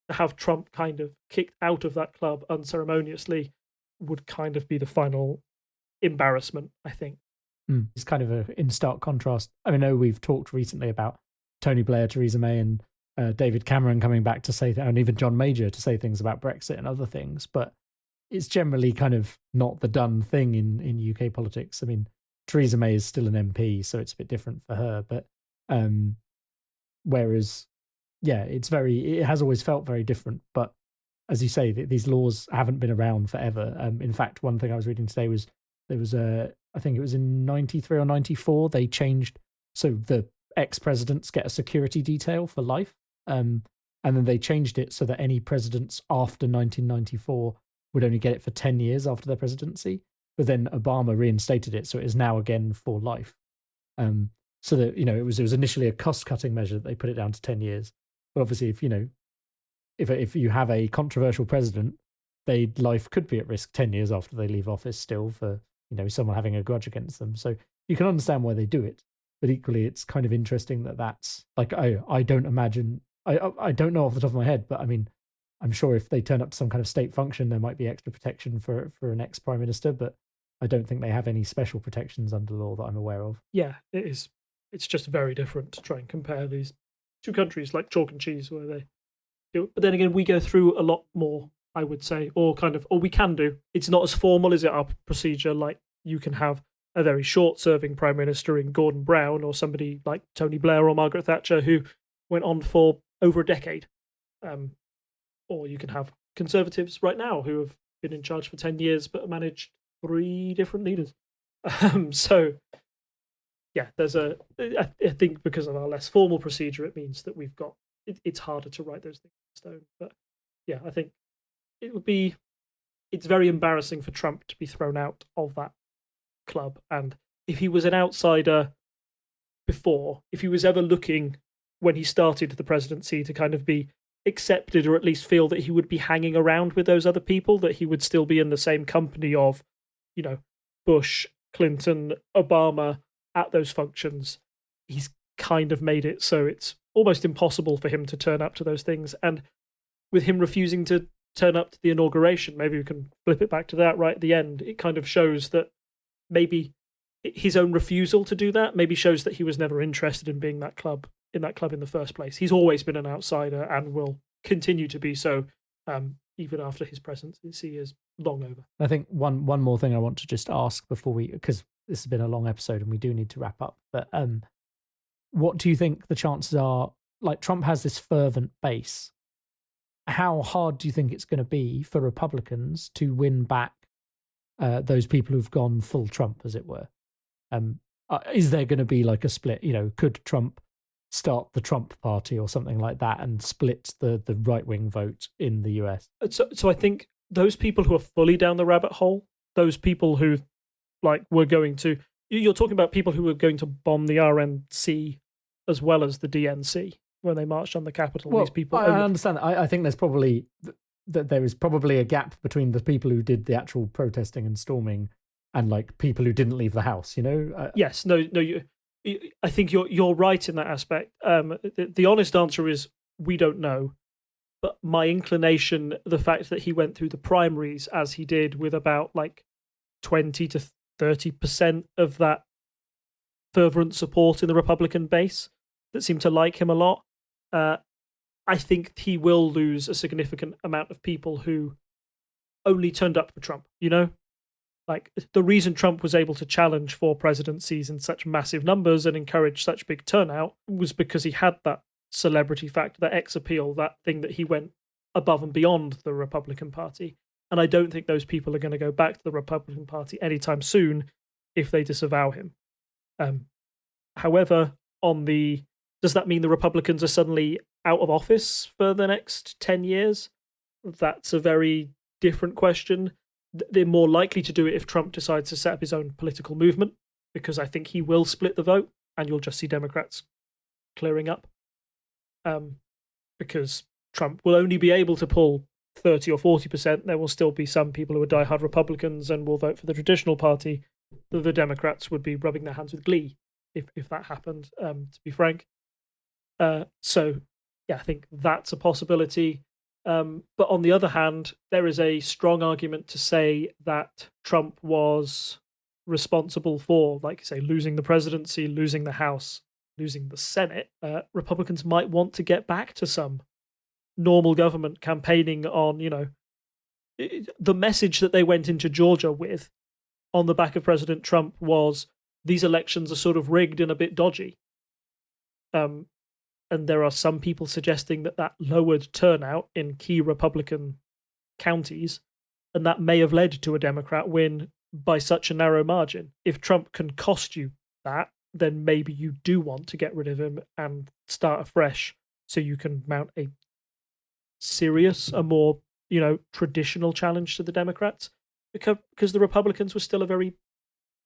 have Trump kind of kicked out of that club unceremoniously would kind of be the final embarrassment, I think. It's kind of in stark contrast. I know we've talked recently about Tony Blair, Theresa May, and David Cameron coming back to say, and even John Major to say things about Brexit and other things, but it's generally kind of not the done thing in UK politics. I mean, Theresa May is still an MP, so it's a bit different for her. But whereas, yeah, it has always felt very different. But as you say, these laws haven't been around forever. In fact, one thing I was reading today was there was I think it was in 93 or 94, they changed, so the ex-presidents get a security detail for life. And then they changed it so that any presidents after 1994 would only get it for 10 years after their presidency. But then Obama reinstated it, so it is now again for life. So that, it was initially a cost-cutting measure that they put it down to 10 years. But obviously, if you have a controversial president, life could be at risk 10 years after they leave office still for, someone having a grudge against them. So you can understand why they do it. But equally, it's kind of interesting that's like, I don't imagine, I don't know off the top of my head, but I mean, I'm sure if they turn up to some kind of state function, there might be extra protection for an ex-prime minister, but I don't think they have any special protections under law that I'm aware of. Yeah, it is. It's just very different to try and compare these two countries like chalk and cheese, where they do it. But then again, we go through a lot more, I would say, or we can do. It's not as formal as our procedure. Like, you can have a very short-serving prime minister in Gordon Brown, or somebody like Tony Blair or Margaret Thatcher who went on for over a decade. Or you can have Conservatives right now who have been in charge for 10 years but managed 3 different leaders. So, yeah, I think because of our less formal procedure, it means that it's harder to write those things in stone. But yeah, I think it's very embarrassing for Trump to be thrown out of that club. And if he was an outsider before, if he was ever looking when he started the presidency to kind of be accepted, or at least feel that he would be hanging around with those other people, that he would still be in the same company of, Bush, Clinton, Obama at those functions, he's kind of made it so it's almost impossible for him to turn up to those things. And with him refusing to turn up to the inauguration, maybe we can flip it back to that right at the end, it kind of shows that maybe his own refusal to do that maybe shows that he was never interested in being in the first place. He's always been an outsider and will continue to be so, even after his presidency is long over. I think one more thing I want to just ask before because this has been a long episode and we do need to wrap up, but what do you think the chances are? Like, Trump has this fervent base. How hard do you think it's going to be for Republicans to win back those people who've gone full Trump, as it were? Is there going to be like a split? Could Trump start the Trump party or something like that and split the right-wing vote in the US? So I think those people who are fully down the rabbit hole, those people who were going to, you're talking about people who were going to bomb the RNC as well as the DNC when they marched on the Capitol. Well, these people, I understand that. I think there's probably that there is probably a gap between the people who did the actual protesting and storming and like people who didn't leave the house. Yes, no. I think you're right in that aspect. The honest answer is we don't know. But my inclination, the fact that he went through the primaries as he did, with about like 20 to 30% of that fervent support in the Republican base that seemed to like him a lot, I think he will lose a significant amount of people who only turned up for Trump, Like, the reason Trump was able to challenge 4 presidencies in such massive numbers and encourage such big turnout was because he had that celebrity factor, that X appeal, that thing that he went above and beyond the Republican Party. And I don't think those people are going to go back to the Republican Party anytime soon if they disavow him. However, does that mean the Republicans are suddenly out of office for the next 10 years? That's a very different question. They're more likely to do it if Trump decides to set up his own political movement, because I think he will split the vote and you'll just see Democrats clearing up. Because Trump will only be able to pull 30 or 40%. There will still be some people who are diehard Republicans and will vote for the traditional party. The Democrats would be rubbing their hands with glee if that happened, to be frank. So, yeah, I think that's a possibility. But on the other hand, there is a strong argument to say that Trump was responsible for, like you say, losing the presidency, losing the House, losing the Senate. Republicans might want to get back to some normal government, campaigning on, the message that they went into Georgia with on the back of President Trump was these elections are sort of rigged and a bit dodgy. And there are some people suggesting that lowered turnout in key Republican counties, and that may have led to a Democrat win by such a narrow margin. If Trump can cost you that, then maybe you do want to get rid of him and start afresh so you can mount a more, traditional challenge to the Democrats, because the Republicans were still a very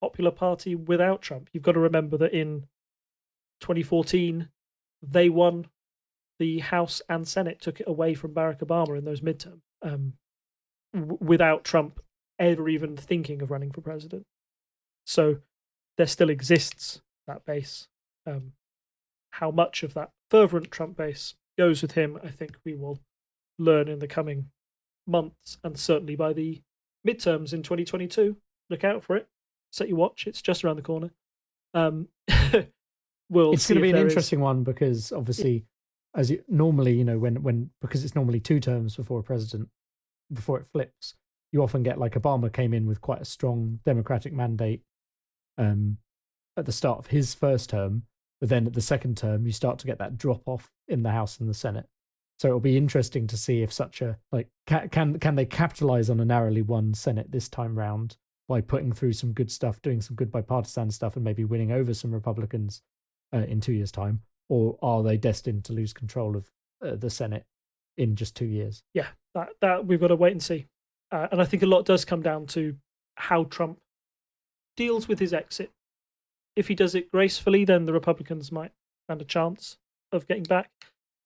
popular party without Trump. You've got to remember that in 2014, they won the House and Senate, took it away from Barack Obama in those midterms, without Trump ever even thinking of running for president. So there still exists that base. How much of that fervent Trump base goes with him, I think we will learn in the coming months, and certainly by the midterms in 2022. Look out for it. Set your watch. It's just around the corner. It's going to be an interesting one, because obviously, as you normally, because it's normally 2 terms before a president, before it flips, you often get, like, Obama came in with quite a strong Democratic mandate at the start of his first term, but then at the second term, you start to get that drop off in the House and the Senate. So it'll be interesting to see if such a, like, can they capitalize on a narrowly won Senate this time round by putting through some good stuff, doing some good bipartisan stuff, and maybe winning over some Republicans in 2 years' time, or are they destined to lose control of the Senate in just 2 years? Yeah, that we've got to wait and see. And I think a lot does come down to how Trump deals with his exit. If he does it gracefully, then the Republicans might stand a chance of getting back.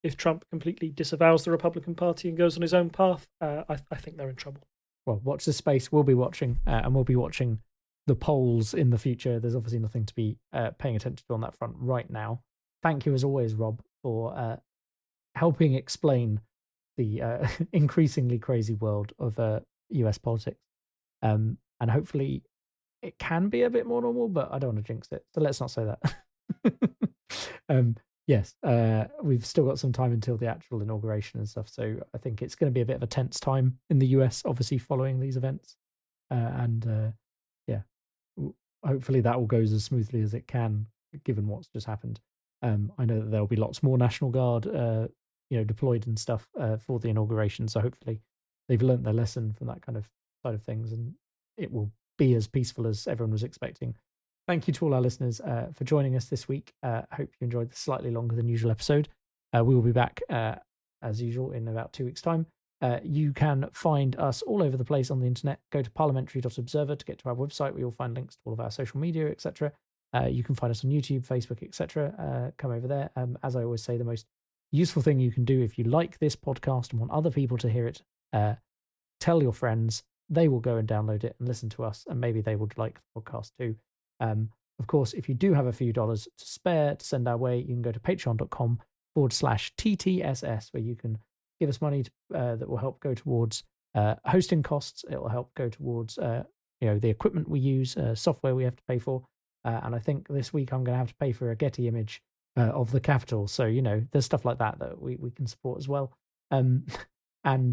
If Trump completely disavows the Republican Party and goes on his own path, I think they're in trouble. Well, watch this space. We'll be watching, and we'll be watching the polls in the future. There's obviously nothing to be paying attention to on that front right now. Thank you, as always, Rob, for helping explain the increasingly crazy world of US politics. And hopefully it can be a bit more normal, but I don't want to jinx it. So let's not say that. Yes, we've still got some time until the actual inauguration and stuff. So I think it's going to be a bit of a tense time in the US, obviously, following these events. Hopefully that all goes as smoothly as it can, given what's just happened. I know that there'll be lots more National Guard, deployed and stuff for the inauguration. So hopefully they've learnt their lesson from that kind of side of things, and it will be as peaceful as everyone was expecting. Thank you to all our listeners for joining us this week. I hope you enjoyed the slightly longer than usual episode. We will be back, as usual, in about 2 weeks' time. You can find us all over the place on the internet. Go to parliamentary.observer to get to our website, where you'll find links to all of our social media, etc. You can find us on YouTube, Facebook, etc. Come over there. As I always say, the most useful thing you can do if you like this podcast and want other people to hear it, tell your friends, they will go and download it and listen to us, and maybe they would like the podcast too. Of course, if you do have a few dollars to spare to send our way, you can go to patreon.com/TTSS, where you can give us money that will help go towards hosting costs. It will help go towards the equipment we use, software we have to pay for. And I think this week I'm going to have to pay for a Getty image of the Capitol. So, there's stuff like that we can support as well. And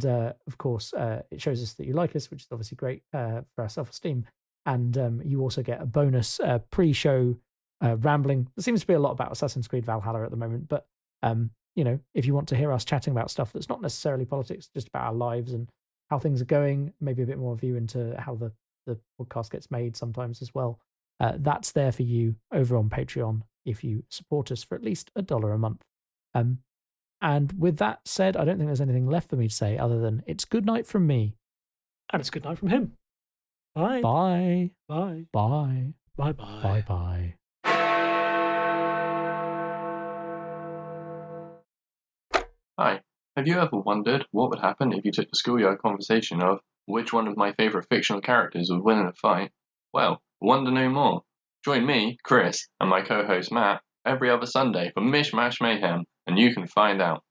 of course, it shows us that you like us, which is obviously great for our self-esteem. And you also get a bonus pre-show rambling. There seems to be a lot about Assassin's Creed Valhalla at the moment, but if you want to hear us chatting about stuff that's not necessarily politics, just about our lives and how things are going, maybe a bit more view into how the podcast gets made sometimes as well, that's there for you over on Patreon if you support us for at least $1 a month. And with that said, I don't think there's anything left for me to say other than it's good night from me. And it's good night from him. Bye. Bye. Bye. Bye. Bye-bye. Bye-bye. Hi. Have you ever wondered what would happen if you took the schoolyard conversation of which one of my favourite fictional characters would win in a fight? Well, wonder no more. Join me, Chris, and my co-host Matt every other Sunday for Mish Mash Mayhem, and you can find out.